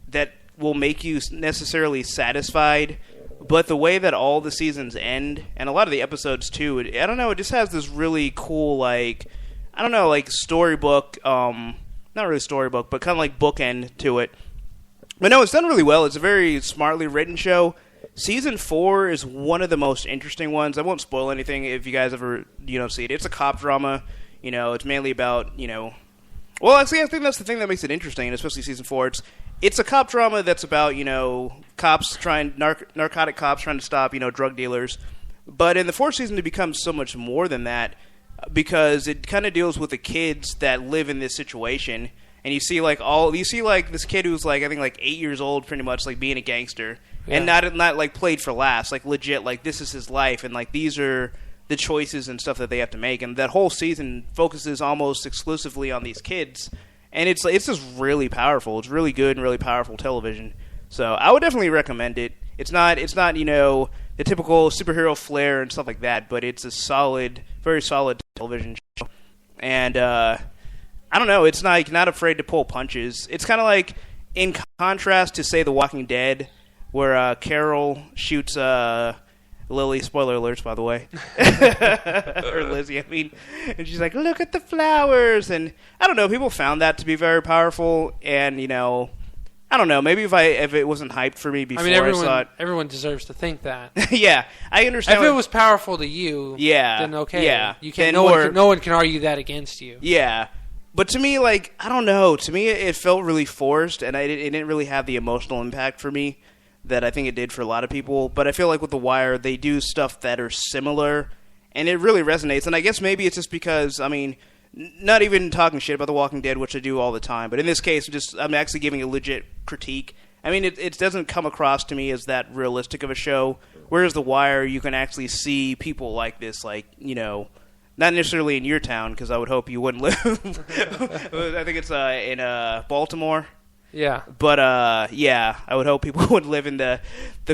Speaker 2: that will make you necessarily satisfied, but the way that all the seasons end, and a lot of the episodes too, I don't know. It just has this really cool storybook. Not really storybook, but kind of bookend to it. But no, it's done really well. It's a very smartly written show. Season 4 is one of the most interesting ones. I won't spoil anything if you guys ever, see it. It's a cop drama. It's mainly about, Well, actually, I think that's the thing that makes it interesting, especially Season 4. It's a cop drama that's about, narcotic cops trying to stop, drug dealers. But in the 4th season, it becomes so much more than that because it kind of deals with the kids that live in this situation. And you see, this kid who's, I think, 8 years old, pretty much, being a gangster. Yeah. And not played for laughs, legit, this is his life, and these are the choices and stuff that they have to make, and that whole season focuses almost exclusively on these kids, and it's just really powerful. It's really good and really powerful television. So I would definitely recommend it. It's not the typical superhero flair and stuff like that, but it's a solid, very solid television show. And I don't know, it's not afraid to pull punches. It's kind of in contrast to say The Walking Dead, where Carol shoots Lily, spoiler alerts, by the way, or Lizzie, I mean, and she's like, look at the flowers, and I don't know, people found that to be very powerful, and, I don't know. Maybe if it wasn't hyped for me before, I saw it.
Speaker 1: Everyone deserves to think that.
Speaker 2: Yeah, I understand.
Speaker 1: If it was powerful to you, then okay.
Speaker 2: Yeah,
Speaker 1: you can't. No one can argue that against you.
Speaker 2: Yeah, but to me, like, I don't know. To me, it felt really forced, and it didn't really have the emotional impact for me that I think it did for a lot of people. But I feel like with The Wire, they do stuff that are similar, and it really resonates. And I guess maybe it's just because, I mean, not even talking shit about The Walking Dead, which I do all the time, but in this case, I'm actually giving a legit critique. I mean, it doesn't come across to me as that realistic of a show, whereas The Wire, you can actually see people like this, like, you know, not necessarily in your town, because I would hope you wouldn't live. I think it's in Baltimore.
Speaker 1: Yeah.
Speaker 2: But, yeah, I would hope people would live in the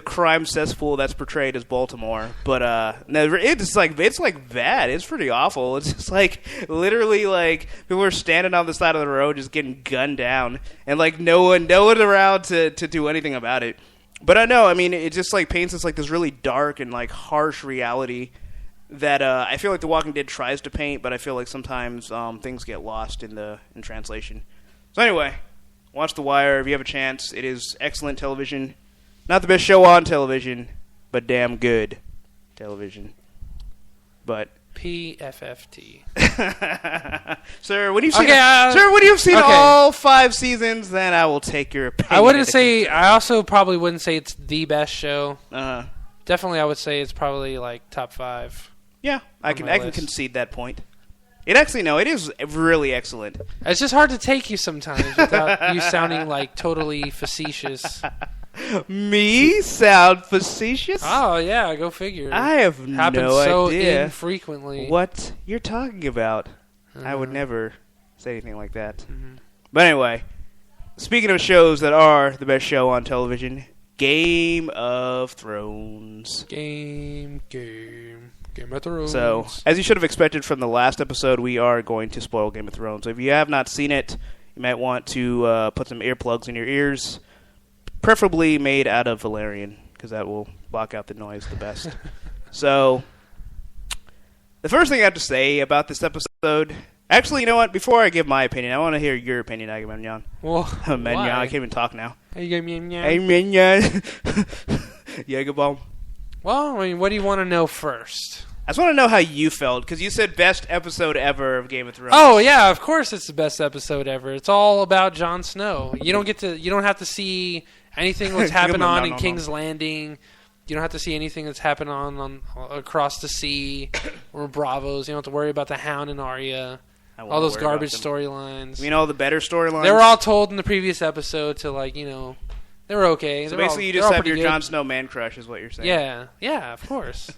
Speaker 2: crime cesspool that's portrayed as Baltimore. But, no, it's like bad. It's pretty awful. It's just like, literally, like, people are standing on the side of the road just getting gunned down. And, like, no one around to do anything about it. But I know, I mean, it just, like, paints us, like, this really dark and, like, harsh reality that I feel like The Walking Dead tries to paint, but I feel like sometimes things get lost in translation. So anyway, watch The Wire if you have a chance. It is excellent television. Not the best show on television, but damn good television. But
Speaker 1: PFFT.
Speaker 2: Sir, when you've seen all 5 seasons, then I will take your opinion.
Speaker 1: I also probably wouldn't say it's the best show. Definitely, I would say it's probably like top 5.
Speaker 2: Yeah, I can concede that point. It is really excellent.
Speaker 1: It's just hard to take you sometimes without you sounding like totally facetious.
Speaker 2: Me sound facetious?
Speaker 1: Oh yeah, go figure.
Speaker 2: I have no
Speaker 1: so
Speaker 2: idea
Speaker 1: infrequently
Speaker 2: what you're talking about. I would never say anything like that.
Speaker 1: Mm-hmm.
Speaker 2: But anyway, speaking of shows that are the best show on television, Game of Thrones.
Speaker 1: Game of Thrones.
Speaker 2: So, as you should have expected from the last episode, we are going to spoil Game of Thrones. So if you have not seen it, you might want to put some earplugs in your ears, preferably made out of valerian, because that will block out the noise the best. So, the first thing I have to say about this episode... Actually, you know what? Before I give my opinion, I want to hear your opinion, Agamemnon.
Speaker 1: Well,
Speaker 2: Mignon, I can't even talk now.
Speaker 1: Agamemnon.
Speaker 2: Jägerbomb.
Speaker 1: Well, I mean, what do you want to know first?
Speaker 2: I just want to know how you felt, because you said best episode ever of Game of Thrones.
Speaker 1: Oh yeah, of course it's the best episode ever. It's all about Jon Snow. You don't have to see anything that's happened in King's Landing. You don't have to see anything that's happened on across the sea or Bravos. You don't have to worry about the Hound and Arya. All those garbage storylines.
Speaker 2: You mean all the better storylines?
Speaker 1: They were all told in the previous episode to, like, you know, they were okay.
Speaker 2: So basically you just have your Jon Snow man crush is what you're saying.
Speaker 1: Yeah, of course.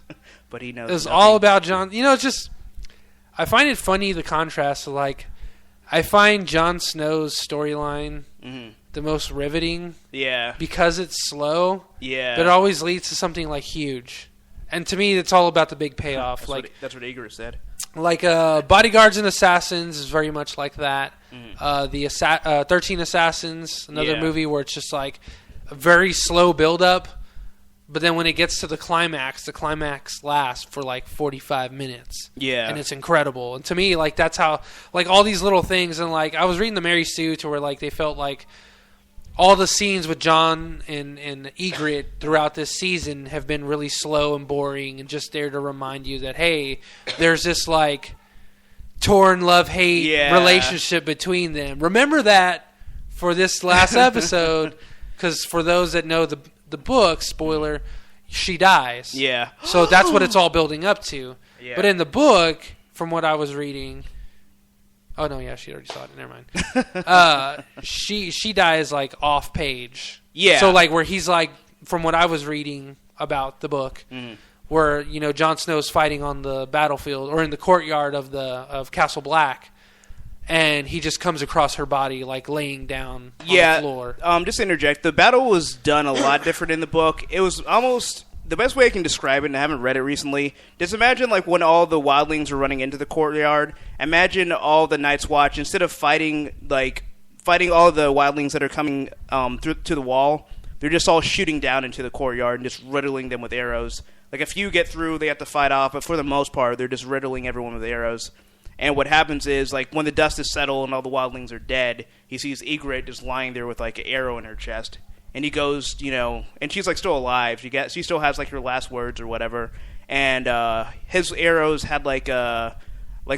Speaker 2: But he knows
Speaker 1: it was all about Jon. You know, it's just, I find it funny, the contrast to, like, I find Jon Snow's storyline the most riveting. Yeah. Because it's slow. Yeah. But it always leads to something, like, huge. And to me, it's all about the big payoff.
Speaker 2: That's what Igor said.
Speaker 1: Like Bodyguards and Assassins is very much like that. The 13 Assassins, another movie where it's just like a very slow build-up, but then when it gets to the climax lasts for like 45 minutes. Yeah. And it's incredible. And to me, like, that's how, like, all these little things, and like I was reading the Mary Sue to where like they felt like all the scenes with Jon and Ygritte throughout this season have been really slow and boring and just there to remind you that, hey, there's this, like, torn love-hate relationship between them. Remember that for this last episode, because for those that know the book, spoiler, she dies. Yeah. So that's what it's all building up to. Yeah. But in the book, from what I was reading... Oh, no, yeah, she already saw it. Never mind. She dies, like, off page. Yeah. So, like, where he's, like, from what I was reading about the book, where, you know, Jon Snow's fighting on the battlefield or in the courtyard of Castle Black, and he just comes across her body, like, laying down on the floor.
Speaker 2: Just to interject, the battle was done a lot different in the book. It was almost... The best way I can describe it, and I haven't read it recently, just imagine like when all the wildlings are running into the courtyard. Imagine all the Night's Watch, instead of fighting all the wildlings that are coming to the wall, they're just all shooting down into the courtyard and just riddling them with arrows. Like, a few get through, they have to fight off, but for the most part, they're just riddling everyone with arrows. And what happens is, like, when the dust is settled and all the wildlings are dead, he sees Ygritte just lying there with, like, an arrow in her chest. And he goes, and she's, like, still alive. She still has, like, her last words or whatever. And his arrows had, like the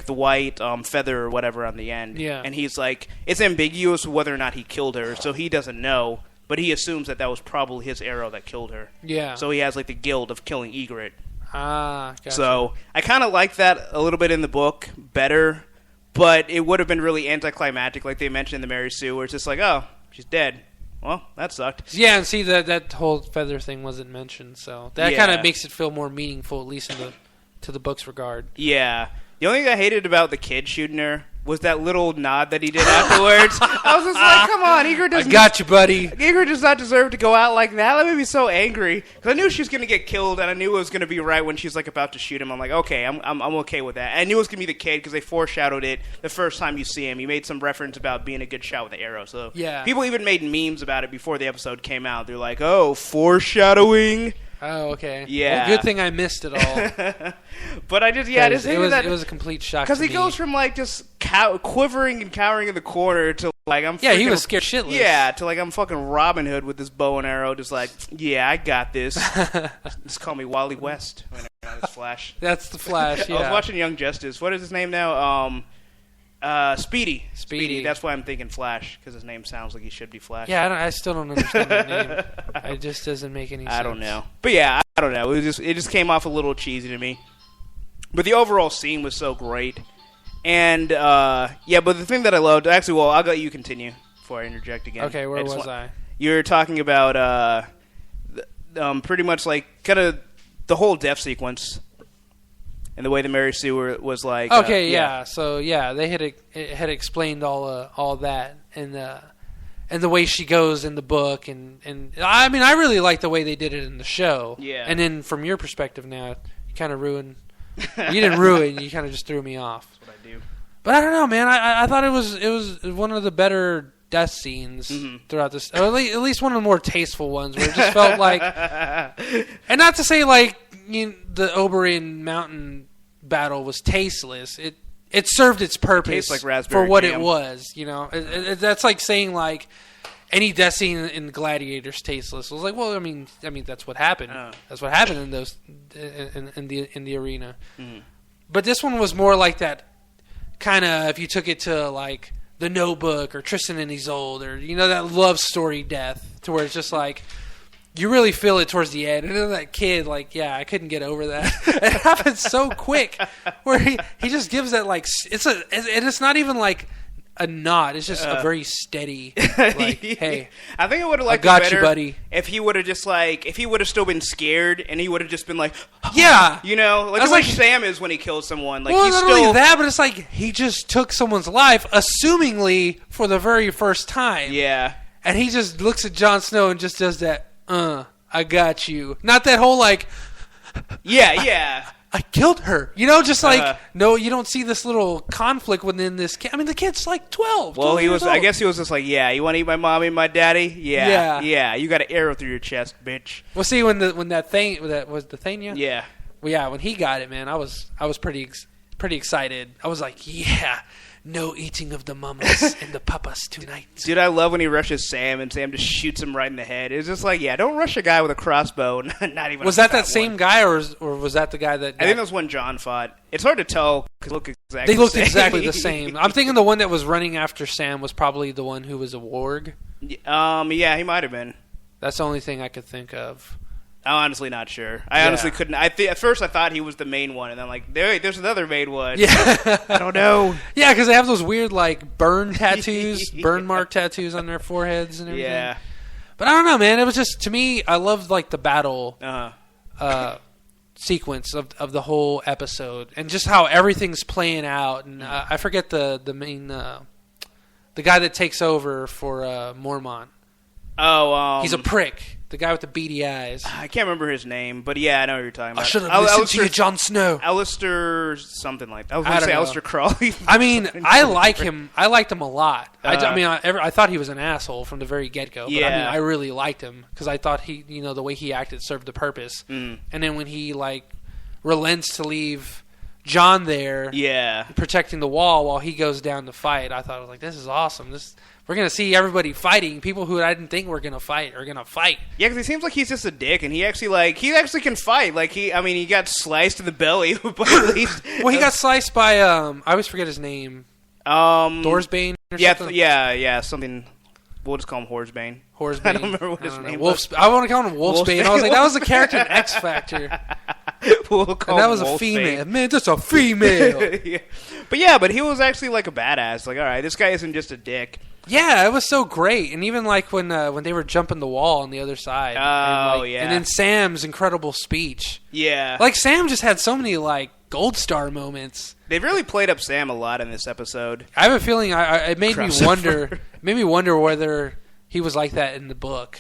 Speaker 2: white feather or whatever on the end.
Speaker 1: Yeah.
Speaker 2: And he's like, it's ambiguous whether or not he killed her, so he doesn't know. But he assumes that was probably his arrow that killed her.
Speaker 1: Yeah.
Speaker 2: So he has, like, the guilt of killing Ygritte.
Speaker 1: Ah, gotcha.
Speaker 2: So I kind of like that a little bit in the book better, but it would have been really anticlimactic, like they mentioned in the Mary Sue, where it's just like, oh, she's dead. Well, that sucked.
Speaker 1: Yeah, and see that whole feather thing wasn't mentioned, so that kind of makes it feel more meaningful, at least to the book's regard.
Speaker 2: Yeah. The only thing I hated about the kid shooting her was that little nod that he did afterwards. I was just like, come on, Ygritte
Speaker 1: I got you, buddy.
Speaker 2: Ygritte does not deserve to go out like that. That made me so angry. Because I knew she was going to get killed, and I knew it was going to be right when she's like about to shoot him. I'm like, okay, I'm okay with that. And I knew it was going to be the kid because they foreshadowed it the first time you see him. He made some reference about being a good shot with the arrow. So
Speaker 1: yeah.
Speaker 2: People even made memes about it before the episode came out. They're like, oh, foreshadowing.
Speaker 1: Oh, okay.
Speaker 2: Yeah.
Speaker 1: Well, good thing I missed it all.
Speaker 2: But I just hated that.
Speaker 1: It was a complete shock
Speaker 2: because he goes from like just quivering and cowering in the corner to like
Speaker 1: he was scared shitless.
Speaker 2: Yeah, to like I'm fucking Robin Hood with this bow and arrow, just like I got this. Just call me Wally West. It's Flash.
Speaker 1: That's the Flash. Yeah.
Speaker 2: I was watching Young Justice. What is his name now? Speedy. That's why I'm thinking Flash, because his name sounds like he should be Flash.
Speaker 1: Yeah, I still don't understand that name. It just doesn't make any sense.
Speaker 2: I don't know. But yeah, I don't know. It just came off a little cheesy to me. But the overall scene was so great. And, but the thing that I loved... Actually, well, I'll let you continue before I interject again.
Speaker 1: Okay, where was I?
Speaker 2: You were talking about pretty much like kind of the whole death sequence. And the way the Mary Sue was like...
Speaker 1: Okay, yeah. So, yeah, they had explained all that. And the way she goes in the book. And I mean, I really like the way they did it in the show.
Speaker 2: Yeah.
Speaker 1: And then from your perspective now, you kind of ruined... You didn't ruin. You kind of just threw me off.
Speaker 2: That's what I do.
Speaker 1: But I don't know, man. I thought it was one of the better death scenes throughout this. Or at least one of the more tasteful ones, where it just felt like... And not to say, like, the Oberyn Mountain battle was tasteless. It served its purpose
Speaker 2: like
Speaker 1: for what
Speaker 2: jam.
Speaker 1: it was. That's like saying, like, any death scene in Gladiator's tasteless. It was like, well, I mean, that's what happened. That's what happened in those in the arena. Mm-hmm. But this one was more like that kind of, if you took it to like The Notebook or Tristan and Isolde, or that love story death, to where it's just like you really feel it towards the end. And then that kid, like, I couldn't get over that. It happens so quick, where he just gives that like it's not even like a nod. It's just a very steady, like, hey,
Speaker 2: I think it would have liked
Speaker 1: got
Speaker 2: it better
Speaker 1: you, buddy.
Speaker 2: If he would have just like, if he would have still been scared and he would have just been like,
Speaker 1: yeah,
Speaker 2: like the way Sam is when he kills someone. Like,
Speaker 1: well,
Speaker 2: he's
Speaker 1: not
Speaker 2: still
Speaker 1: only that, but it's like he just took someone's life, assumingly for the very first time.
Speaker 2: Yeah,
Speaker 1: and he just looks at Jon Snow and just does that. I got you. Not that whole like.
Speaker 2: Yeah.
Speaker 1: I killed her. Just like, no, you don't see this little conflict within this kid. I mean, the kid's like 12.
Speaker 2: Well, he was.
Speaker 1: Old.
Speaker 2: I guess he was just like, you want to eat my mommy and my daddy? Yeah. You got an arrow through your chest, bitch.
Speaker 1: Well, see, when that thing that was the thing,
Speaker 2: yeah.
Speaker 1: Well, yeah, when he got it, man, I was pretty excited. I was like, no eating of the mamas and the papas tonight.
Speaker 2: Dude, I love when he rushes Sam and Sam just shoots him right in the head. It's just like, don't rush a guy with a crossbow. Not even.
Speaker 1: Was that same guy, or was that the guy that?
Speaker 2: I think that was when John fought. It's hard to tell because
Speaker 1: they looked exactly the same. I'm thinking the one that was running after Sam was probably the one who was a warg.
Speaker 2: Yeah, he might have been.
Speaker 1: That's the only thing I could think of.
Speaker 2: I'm honestly not sure. I honestly couldn't. At first, I thought he was the main one, and I'm like, there's another main one.
Speaker 1: Yeah,
Speaker 2: I don't know.
Speaker 1: Yeah, because they have those weird like burn tattoos, burn mark tattoos on their foreheads and everything.
Speaker 2: Yeah,
Speaker 1: but I don't know, man. It was just, to me, I loved like the battle sequence of the whole episode, and just how everything's playing out. And I forget the main the guy that takes over for Mormont.
Speaker 2: Oh,
Speaker 1: he's a prick. The guy with the beady eyes.
Speaker 2: I can't remember his name, but yeah, I know what you're talking about.
Speaker 1: I should have listened to you, Jon Snow.
Speaker 2: Alistair something like that. I was going to say Alistair Crawley.
Speaker 1: I mean, I like him. I liked him a lot. I thought he was an asshole from the very get-go. But I mean, I really liked him because I thought he, the way he acted served the purpose. And then when he, like, relents to leave John there,
Speaker 2: Yeah.
Speaker 1: protecting the wall while he goes down to fight. I thought, I was like, this is awesome. We're going to see everybody fighting. People who I didn't think were going to fight are going to fight.
Speaker 2: Yeah, because he seems like he's just a dick, and he actually can fight. Like, he got sliced in the belly, but at least...
Speaker 1: Well, he got sliced by, I always forget his name. Thorsbane or something?
Speaker 2: Yeah, something... We'll just call him Horsebane.
Speaker 1: Horsebane.
Speaker 2: I don't remember what his name was.
Speaker 1: I want to call him Wolfsbane. I was like, that was a character in X Factor.
Speaker 2: We'll call
Speaker 1: and that
Speaker 2: him
Speaker 1: was
Speaker 2: Wolfsbane.
Speaker 1: a female. Man, that's a female.
Speaker 2: Yeah. But he was actually like a badass. Like, all right, this guy isn't just a dick.
Speaker 1: Yeah, it was so great. And even like when they were jumping the wall on the other side. And then Sam's incredible speech.
Speaker 2: Yeah.
Speaker 1: Like, Sam just had so many like gold star moments.
Speaker 2: They've really played up Sam a lot in this episode.
Speaker 1: I have a feeling it made me wonder. Made me wonder whether he was like that in the book,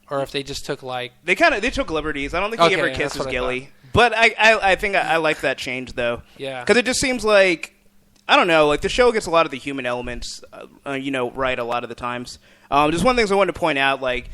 Speaker 1: or if they just took like
Speaker 2: they took liberties. I don't think he ever kisses Gilly, but I think I like that change though.
Speaker 1: Yeah,
Speaker 2: because it just seems like I don't know. Like the show gets a lot of the human elements, right a lot of the times. Just one of the things I wanted to point out, like.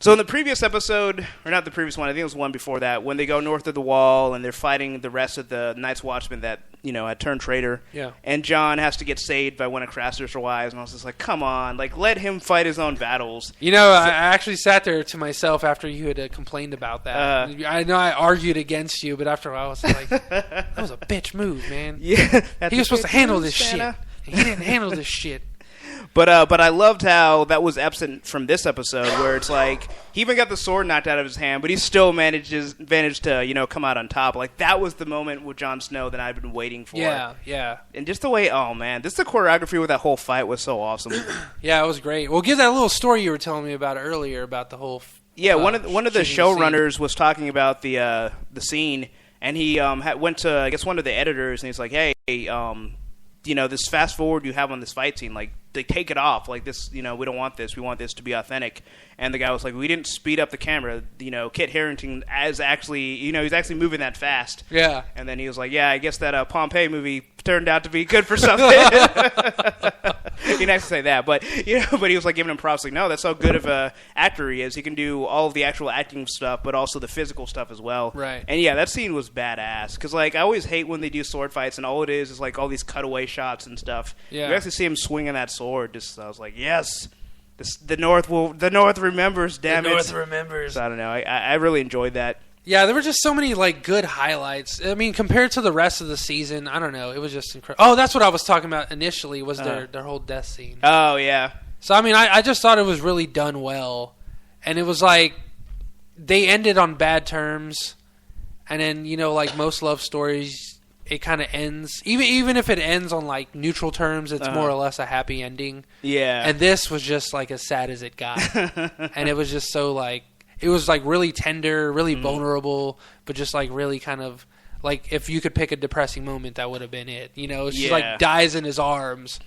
Speaker 2: So in the previous episode, or not the previous one, I think it was one before that, when they go north of the wall and they're fighting the rest of the Night's Watchmen that, had turned traitor.
Speaker 1: Yeah.
Speaker 2: And John has to get saved by one of Craster's wives, and I was just like, come on, like, let him fight his own battles.
Speaker 1: I actually sat there to myself after you had complained about that. I know I argued against you, but after a while I was like, that was a bitch move, man.
Speaker 2: Yeah.
Speaker 1: He was supposed to handle this shit. He didn't handle this shit.
Speaker 2: But I loved how that was absent from this episode, where it's like he even got the sword knocked out of his hand, but he still managed to come out on top. Like that was the moment with Jon Snow that I've been waiting for.
Speaker 1: Yeah.
Speaker 2: And just the way, oh man, the choreography with that whole fight was so awesome.
Speaker 1: Yeah, it was great. Well, give that little story you were telling me about earlier about the whole.
Speaker 2: One of the showrunners was talking about the scene, and he went to I guess one of the editors, and he's like, hey. This fast forward you have on this fight scene, like they take it off, like this, we don't want this. We want this to be authentic. And the guy was like, we didn't speed up the camera. Kit Harington he's actually moving that fast.
Speaker 1: Yeah.
Speaker 2: And then he was like, yeah, I guess that Pompeii movie turned out to be good for something. He didn't actually say that, but but he was like giving him props, like, no, that's how good of a actor he is. He can do all of the actual acting stuff, but also the physical stuff as well.
Speaker 1: Right.
Speaker 2: And yeah, that scene was badass because like I always hate when they do sword fights and all it is like all these cutaway shots and stuff.
Speaker 1: Yeah.
Speaker 2: You actually see him swinging that sword. I was like, yes, the North remembers. Damn it,
Speaker 1: the North remembers.
Speaker 2: So, I don't know. I really enjoyed that.
Speaker 1: Yeah, there were just so many like good highlights. I mean, compared to the rest of the season, I don't know. It was just incredible. Oh, that's what I was talking about initially was their whole death scene.
Speaker 2: Oh yeah.
Speaker 1: So I mean, I just thought it was really done well, and it was like they ended on bad terms, and then like most love stories, it kind of ends. Even if it ends on like neutral terms, it's more or less a happy ending.
Speaker 2: Yeah.
Speaker 1: And this was just like as sad as it got, and it was just so like. It was like really tender, really vulnerable, but just like really kind of like if you could pick a depressing moment, that would have been it. She like dies in his arms,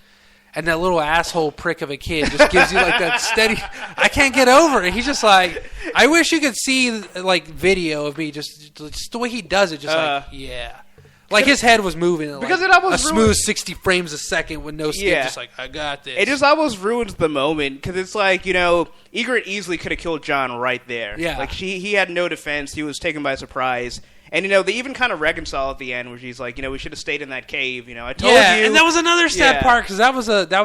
Speaker 1: and that little asshole prick of a kid just gives you like that steady. I can't get over it. He's just like, I wish you could see like video of me just the way he does it. Just like like his head was moving because like, it almost a smooth 60 frames a second with no skip. Yeah. Just like I got this.
Speaker 2: It just almost ruins the moment because it's like Egret easily could have killed John right there.
Speaker 1: Yeah,
Speaker 2: like he had no defense. He was taken by surprise. And they even kind of reconcile at the end, where she's like, we should have stayed in that cave. I told you.
Speaker 1: Yeah, and that was another sad part because that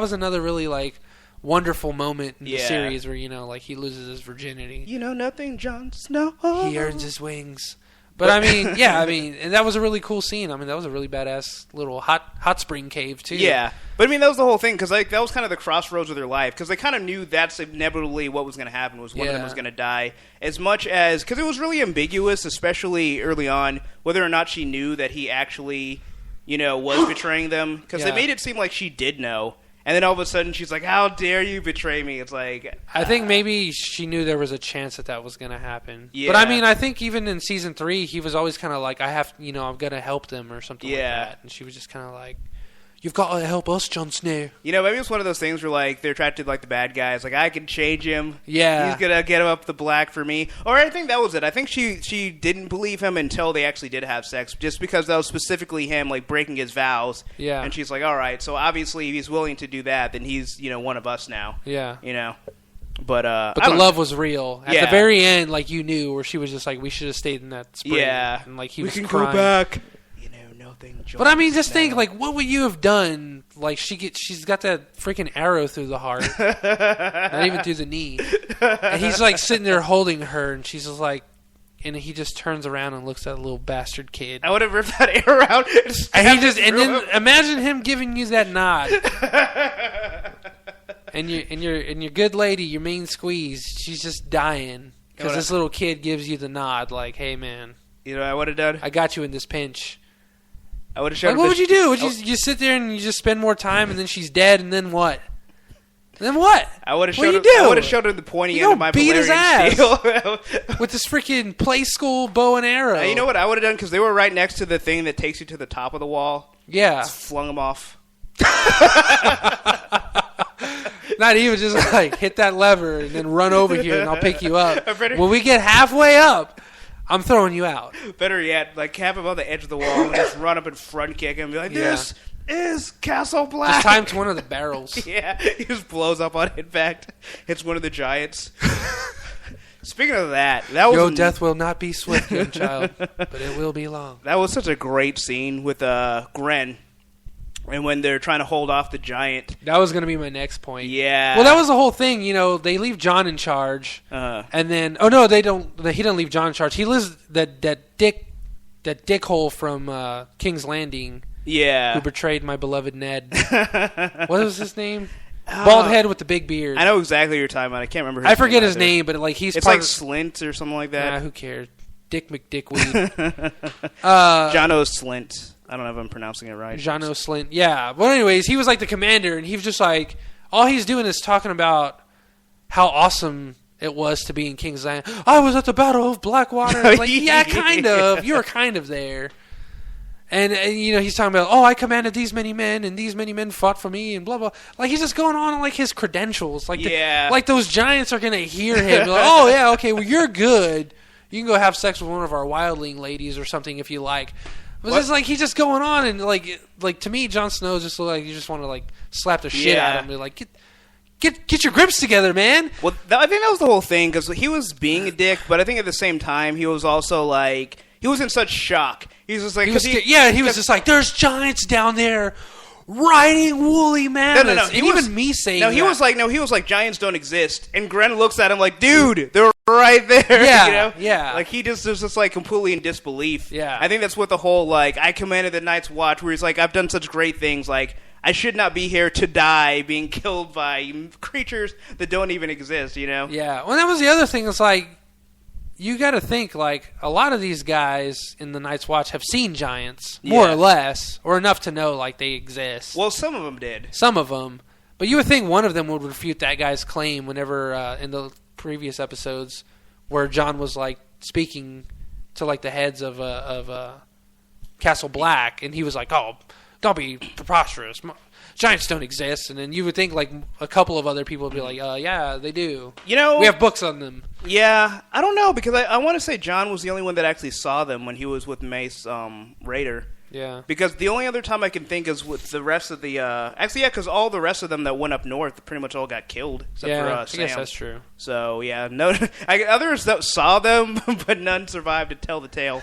Speaker 1: was another really like wonderful moment in the series where like he loses his virginity.
Speaker 2: Nothing, Jon Snow.
Speaker 1: He earns his wings. But I mean, and that was a really cool scene. I mean, that was a really badass little hot spring cave too.
Speaker 2: Yeah, but I mean, that was the whole thing because like that was kind of the crossroads of their life because they kind of knew that's inevitably what was going to happen was one of them was going to die. As much as because it was really ambiguous, especially early on, whether or not she knew that he actually, was betraying them because they made it seem like she did know. And then all of a sudden, she's like, how dare you betray me? It's like...
Speaker 1: I think maybe she knew there was a chance that was going to happen. Yeah. But I mean, I think even in Season 3, he was always kind of like, I'm going to help them or something like that. And she was just kind of like, you've got to help us, Jon Snow.
Speaker 2: Maybe it's one of those things where like they're attracted to like the bad guys. Like, I can change him.
Speaker 1: Yeah.
Speaker 2: He's going to get him up the black for me. Or I think that was it. I think she didn't believe him until they actually did have sex. Just because that was specifically him, like, breaking his vows.
Speaker 1: Yeah.
Speaker 2: And she's like, all right, so obviously if he's willing to do that, then he's, one of us now.
Speaker 1: Yeah.
Speaker 2: But
Speaker 1: the love was real. At the very end, like, you knew, where she was just like, we should have stayed in that spring.
Speaker 2: Yeah.
Speaker 1: And, like, he
Speaker 2: we
Speaker 1: was
Speaker 2: can
Speaker 1: crying.
Speaker 2: go back. nothing.
Speaker 1: But I mean, just think, like, what would you have done? Like, she's got that freaking arrow through the heart, not even through the knee, and he's like sitting there holding her, and she's just like, and he just turns around and looks at a little bastard kid.
Speaker 2: I would have ripped that arrow out.
Speaker 1: And then imagine him giving you that nod, and your good lady, your main squeeze, she's just dying because this little kid gives you the nod, like, hey man,
Speaker 2: you know what I would have done?
Speaker 1: I got you in this pinch.
Speaker 2: I would have shown.
Speaker 1: Like, what would you do? Would you sit there and you just spend more time, and then she's dead, and then what? Then what?
Speaker 2: I would have
Speaker 1: showed
Speaker 2: him. I would have showed him the pointy end of my
Speaker 1: beat his ass
Speaker 2: steel.
Speaker 1: with this freaking play school bow and arrow.
Speaker 2: You know what I would have done? Because they were right next to the thing that takes you to the top of the wall.
Speaker 1: Yeah,
Speaker 2: just flung them off.
Speaker 1: Not even just like hit that lever and then run over here and I'll pick you up. When we get halfway up, I'm throwing you out.
Speaker 2: Better yet, like have him on the edge of the wall and just run up and front kick him and be like, this is Castle Black.
Speaker 1: Just time to one of the barrels.
Speaker 2: Yeah, he just blows up on impact. Hits one of the giants. Speaking of that was...
Speaker 1: Your death will not be swift, young child, but it will be long.
Speaker 2: That was such a great scene with Gren. And when they're trying to hold off the giant.
Speaker 1: That was going to be my next point.
Speaker 2: Yeah.
Speaker 1: Well, that was the whole thing. You know, they leave John in charge. And then... Oh, no, they don't... He didn't leave John in charge. He lives... That dickhole from King's Landing...
Speaker 2: Yeah.
Speaker 1: Who betrayed my beloved Ned. What was his name? Bald head with the big beard.
Speaker 2: I know exactly what you're talking about. I can't remember his name.
Speaker 1: I forget his name, but like he's...
Speaker 2: It's like Slint or something like that.
Speaker 1: Nah, who cares? Dick McDickweed.
Speaker 2: Jono Slint. I don't know if I'm pronouncing it right.
Speaker 1: Jono Slint. Yeah. But anyways, he was like the commander, and he was just like... All he's doing is talking about how awesome it was to be in King's Landing. I was at the Battle of Blackwater. I was like, yeah, kind of. You were kind of there. And, you know, he's talking about, I commanded these many men, and these many men fought for me, and blah, blah. Like, he's just going on like his credentials. Like, like those giants are going to hear him. Like, oh, yeah, okay, well, you're good. You can go have sex with one of our wildling ladies or something if you like. But it's just like, he's just going on, and, like to me, Jon Snow just look like you just want to, like, slap the shit out of him. Be like, get your grips together, man.
Speaker 2: Well, I think that was the whole thing, because he was being a dick, but I think at the same time, he was also, like... He was in such shock. He was just like...
Speaker 1: He was just like, there's giants down there riding woolly mammoths.
Speaker 2: No.
Speaker 1: And even me saying
Speaker 2: he was like, giants don't exist. And Gren looks at him like, dude, they're right there.
Speaker 1: Yeah,
Speaker 2: you know?
Speaker 1: Yeah.
Speaker 2: Like, he just was just, like, completely in disbelief.
Speaker 1: Yeah.
Speaker 2: I think that's what the whole, like, I commanded the Night's Watch, where he's like, I've done such great things, like... I should not be here to die being killed by creatures that don't even exist, you know?
Speaker 1: Yeah. Well, that was the other thing. It's like... You got to think, like, a lot of these guys in the Night's Watch have seen giants, more or less, or enough to know, like, they exist.
Speaker 2: Well, some of them did.
Speaker 1: Some of them. But you would think one of them would refute that guy's claim whenever, in the previous episodes, where John was, like, speaking to, like, the heads of Castle Black, and he was like, oh, don't be preposterous. Giants don't exist. And then you would think, like, a couple of other people would be like, yeah, they do.
Speaker 2: You know...
Speaker 1: We have books on them.
Speaker 2: Yeah, I don't know, because I want to say John was the only one that actually saw them when he was with Mace Raider.
Speaker 1: Yeah.
Speaker 2: Because the only other time I can think is with the rest of the... Actually, yeah, because all the rest of them that went up north pretty much all got killed, except for Sam.
Speaker 1: I guess that's true.
Speaker 2: So, yeah, no, others that saw them, but none survived to tell the tale.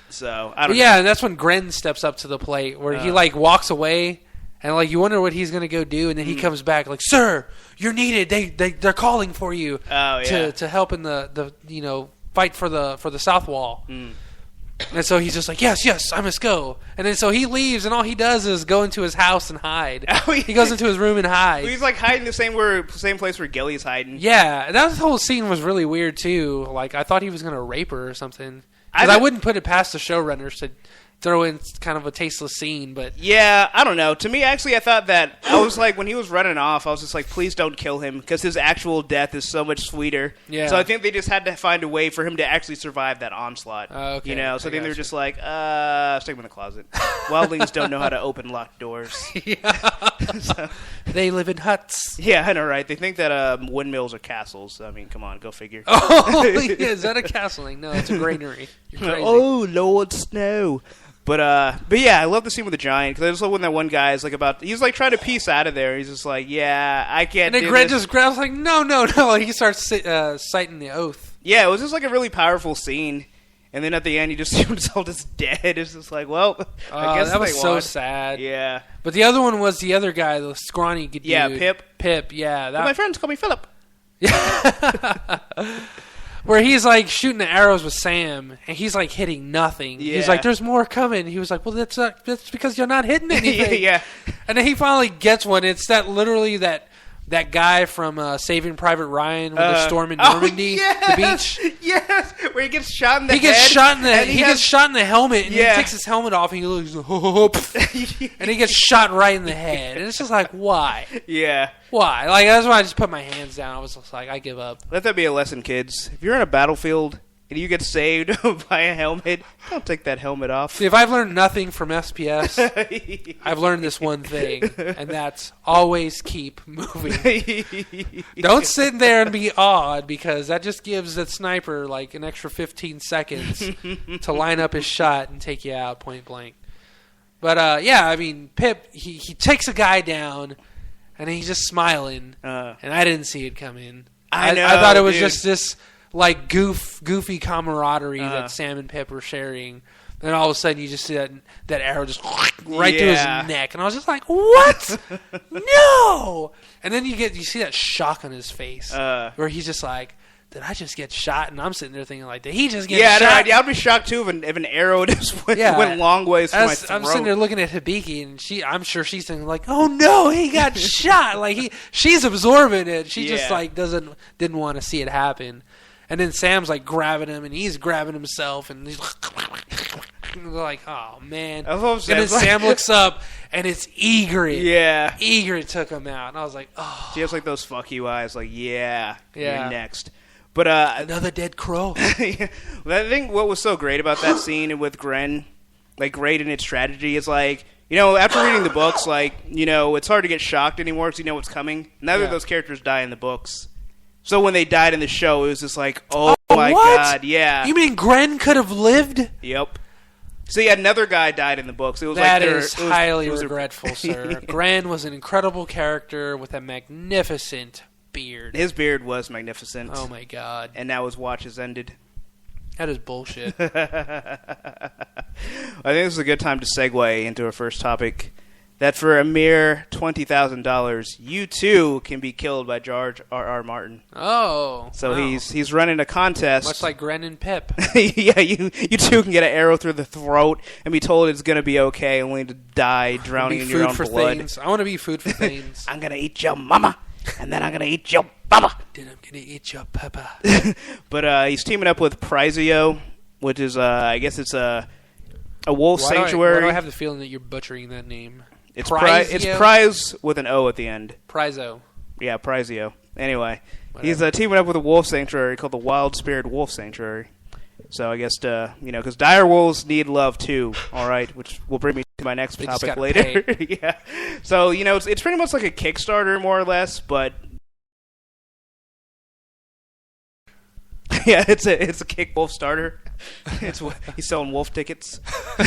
Speaker 2: So, I don't know.
Speaker 1: Yeah, and that's when Gren steps up to the plate, where he, like, walks away, and, like, you wonder what he's going to go do, and then he comes back, like, sir, you're needed. They're calling for you to help in the you know, fight for the South Wall. And so he's just like, yes, I must go. And then so he leaves, and all he does is go into his house and hide. He goes into his room and hides.
Speaker 2: He's, like, hiding the same place where Gilly's hiding.
Speaker 1: Yeah, that whole scene was really weird, too. Like, I thought he was going to rape her or something. Because I wouldn't put it past the showrunners to throw in kind of a tasteless scene, but...
Speaker 2: Yeah, I don't know. To me, actually, I thought that... I was like, when he was running off, I was just like, please don't kill him, because his actual death is so much sweeter.
Speaker 1: Yeah.
Speaker 2: So I think they just had to find a way for him to actually survive that onslaught.
Speaker 1: Okay.
Speaker 2: You know? So I think they were just like, stick him in the closet. Wildlings don't know how to open locked doors.
Speaker 1: So, they live in huts.
Speaker 2: Yeah, I know, right? They think that windmills are castles. I mean, come on, go figure.
Speaker 1: Oh, yeah, is that a castling? No, it's a granary. You're crazy.
Speaker 2: Oh, Lord Snow. But yeah, I love the scene with the giant, because I just love when that one guy is like he's like trying to piece out of there. He's just like, yeah, I can't.
Speaker 1: And then Gren just grabs like, no, and he starts citing the oath.
Speaker 2: Yeah, it was just like a really powerful scene. And then at the end, you just see himself just dead. It's just like, well, I guess
Speaker 1: that was so
Speaker 2: won.
Speaker 1: sad.
Speaker 2: Yeah.
Speaker 1: But the other one was the other guy, the scrawny dude.
Speaker 2: Yeah, Pip.
Speaker 1: Pip, yeah.
Speaker 2: Well, my friends call me Philip.
Speaker 1: Where he's like shooting the arrows with Sam, and he's like hitting nothing.
Speaker 2: Yeah.
Speaker 1: He's like, "There's more coming." He was like, "Well, that's because you're not hitting anything."
Speaker 2: Yeah.
Speaker 1: And then he finally gets one. It's literally that guy from Saving Private Ryan with the storm in Normandy, the beach.
Speaker 2: Yes, where he gets shot in the head.
Speaker 1: Gets shot in the he gets shot in the helmet, and
Speaker 2: Yeah.
Speaker 1: he takes his helmet off, and he looks, and he gets shot right in the head. And it's just like, why?
Speaker 2: Yeah.
Speaker 1: Why? Like, that's why I just put my hands down. I was just like, I give up.
Speaker 2: Let that be a lesson, kids. If you're in a battlefield and you get saved by a helmet, don't take that helmet off.
Speaker 1: See, if I've learned nothing from SPS, I've learned this one thing, and that's always keep moving. Don't sit there and be awed, because that just gives that sniper like an extra 15 seconds to line up his shot and take you out point blank. But yeah, I mean, Pip, he takes a guy down, and he's just smiling, and I didn't see it come in. I thought it was just this like goofy camaraderie that Sam and Pip were sharing. Then all of a sudden you just see that arrow just right through his neck, and I was just like, "What? No!" And then you see that shock on his face, where he's just like, "Did I just get shot?" And I'm sitting there thinking, like, "Did he just get shot?"
Speaker 2: Yeah, I'd be shocked too if an arrow just went long ways through my throat.
Speaker 1: I'm sitting there looking at Hibiki, and I'm sure she's thinking like, "Oh no, he got shot!" Like she's absorbing it. She just like didn't want to see it happen. And then Sam's like grabbing him, and he's grabbing himself, and he's like, "Oh man!" And then Sam looks up, and it's Egret.
Speaker 2: Yeah,
Speaker 1: Egret took him out, and I was like, "Oh."
Speaker 2: She has like those fuck you eyes, like, "Yeah, you're next." But
Speaker 1: another dead crow.
Speaker 2: I think what was so great about that scene with Gren, like great in its strategy, is like, you know, after reading the books, like, you know, it's hard to get shocked anymore because you know what's coming. Neither of those characters die in the books. So when they died in the show, it was just like, oh my god, yeah.
Speaker 1: You mean Gren could have lived?
Speaker 2: Yep. So yeah, another guy died in the books. It was
Speaker 1: that
Speaker 2: like
Speaker 1: is highly regretful, sir. Gren was an incredible character with a magnificent beard.
Speaker 2: His beard was magnificent.
Speaker 1: Oh my god.
Speaker 2: And now his watch has ended.
Speaker 1: That is bullshit.
Speaker 2: I think this is a good time to segue into our first topic. That for a mere $20,000, you too can be killed by George R.R. Martin.
Speaker 1: Oh.
Speaker 2: So he's running a contest.
Speaker 1: Much like Gren and Pip.
Speaker 2: Yeah, you too can get an arrow through the throat and be told it's going to be okay, only to die drowning in your own blood.
Speaker 1: Things. I want to be food for things.
Speaker 2: I'm going to eat your mama, and then I'm going to eat your baba.
Speaker 1: Then I'm going to eat your papa.
Speaker 2: But he's teaming up with Prizio, which is, I guess it's a wolf sanctuary.
Speaker 1: Why do I have the feeling that you're butchering that name?
Speaker 2: It's Prize with an O at the end.
Speaker 1: Prizo.
Speaker 2: Yeah, Prizio. Anyway, he's teaming up with a wolf sanctuary called the Wild Spirit Wolf Sanctuary. So I guess, because dire wolves need love too, all right, which will bring me to my next topic later. Yeah. So, it's pretty much like a Kickstarter, more or less, but... Yeah, it's a kick wolf starter. He's selling wolf tickets, but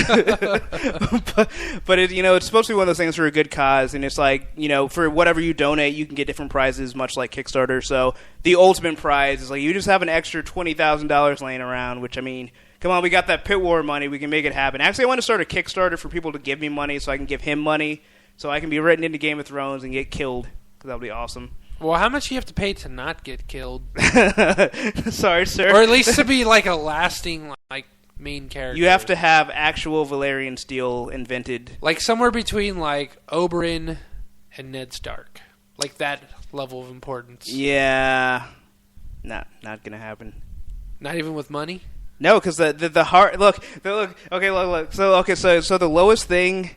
Speaker 2: it's supposed to be one of those things for a good cause, and it's like, for whatever you donate, you can get different prizes, much like Kickstarter. So the ultimate prize is like you just have an extra $20,000 laying around. Which, I mean, come on, we got that pit war money, we can make it happen. Actually, I want to start a Kickstarter for people to give me money, so I can give him money, so I can be written into Game of Thrones and get killed. Because that would be awesome.
Speaker 1: Well, how much do you have to pay to not get killed?
Speaker 2: Sorry, sir.
Speaker 1: Or at least to be like a lasting main character.
Speaker 2: You have to have actual Valyrian steel invented.
Speaker 1: Like somewhere between like Oberyn and Ned Stark. Like that level of importance.
Speaker 2: Yeah. Not going to happen.
Speaker 1: Not even with money?
Speaker 2: No, because the heart... Look. So the lowest thing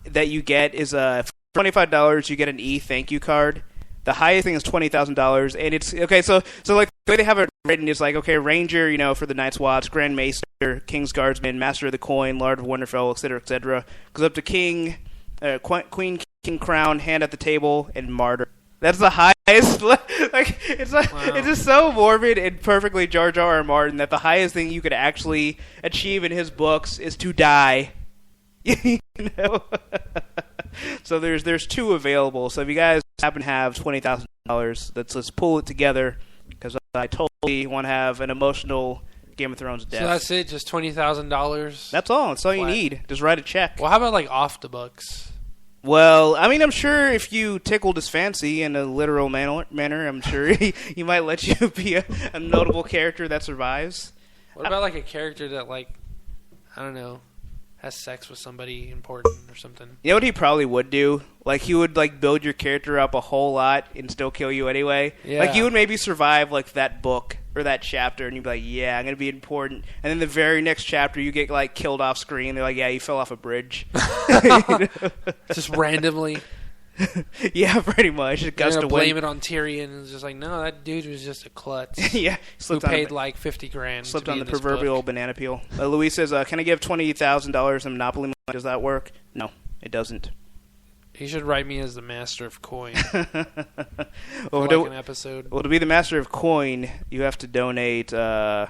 Speaker 2: that you get is for $25 you get an thank you card. The highest thing is $20,000, and it's okay. So like the way they have it written is like, okay, Ranger, for the Night's Watch, Grand Maester, King's Guardsman, Master of the Coin, Lord of Winterfell, etc., goes up to King, Queen, King Crown, Hand at the Table, and Martyr. That's the highest. Like it's just so morbid and perfectly George R.R. Martin that the highest thing you could actually achieve in his books is to die. So there's two available. So if you guys happen to have $20,000, let's pull it together, because I totally want to have an emotional Game of Thrones death.
Speaker 1: So that's it? Just $20,000?
Speaker 2: That's all. That's all you need. Just write a check.
Speaker 1: Well, how about like off the books?
Speaker 2: Well, I mean, I'm sure if you tickled his fancy in a literal manner, I'm sure he might let you be a notable character that survives.
Speaker 1: What about like a character that like, I don't know, has sex with somebody important or something?
Speaker 2: You know what he probably would do? Like, he would like build your character up a whole lot and still kill you anyway.
Speaker 1: Yeah.
Speaker 2: Like, you would maybe survive like that book or that chapter, and you'd be like, yeah, I'm gonna be important. And then the very next chapter, you get like killed off screen. They're like, yeah, you fell off a bridge.
Speaker 1: Just randomly.
Speaker 2: Yeah, pretty much.
Speaker 1: You're gonna blame it on Tyrion, and it's just like, no, that dude was just a klutz.
Speaker 2: Yeah,
Speaker 1: who paid like $50,000.
Speaker 2: Slipped on the proverbial banana peel. Luis says, "Can I give $20,000 in Monopoly money? Does that work?" No, it doesn't.
Speaker 1: He should write me as the master of coin.
Speaker 2: Well,
Speaker 1: an episode.
Speaker 2: Well, to be the master of coin, you have to donate. Where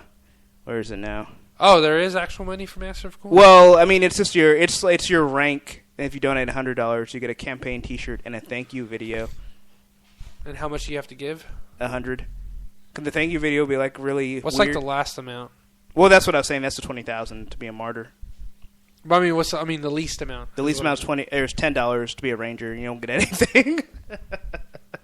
Speaker 2: is it now?
Speaker 1: Oh, there is actual money for master of coin.
Speaker 2: Well, I mean, it's just it's your rank. And if you donate $100, you get a campaign T-shirt and a thank you video.
Speaker 1: And how much do you have to give?
Speaker 2: 100. Could the thank you video be like really?
Speaker 1: What's
Speaker 2: weird?
Speaker 1: like the last amount?
Speaker 2: Well, that's what I was saying. That's the 20,000 to be a martyr.
Speaker 1: But I mean, the least amount.
Speaker 2: The least amount is $10 to be a ranger. You don't get anything.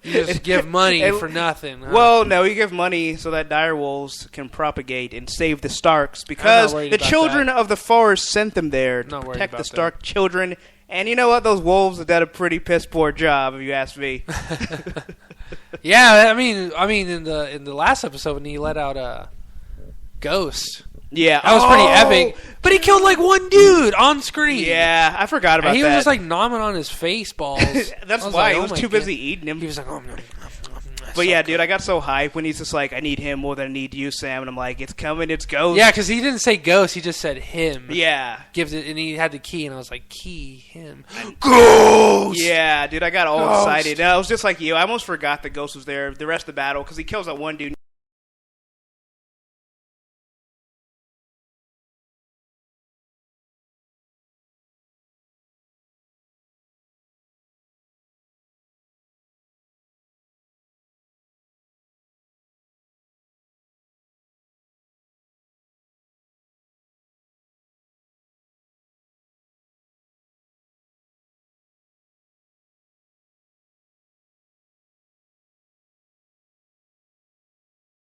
Speaker 1: You just give money for nothing. Huh?
Speaker 2: Well, no, you give money so that direwolves can propagate and save the Starks because the children of the forest sent them there to protect the Stark children. And you know what? Those wolves have done a pretty piss poor job, if you ask me.
Speaker 1: Yeah, I mean, in the last episode when he let out a Ghost.
Speaker 2: Yeah,
Speaker 1: that was pretty epic. But he killed like one dude on screen.
Speaker 2: Yeah, I forgot about that.
Speaker 1: He was just like nomming on his face balls.
Speaker 2: That's why he was too busy eating him.
Speaker 1: He was like, oh,
Speaker 2: but yeah, dude, I got so hyped when he's just like, I need him more than I need you, Sam. And I'm like, it's coming, it's Ghost.
Speaker 1: Yeah, because he didn't say Ghost, he just said him.
Speaker 2: Yeah.
Speaker 1: Gives it, and he had the key, and I was like, key, him.
Speaker 2: Ghost! Yeah, dude, I got all excited. And I was just like you. I almost forgot that Ghost was there the rest of the battle because he kills that one dude.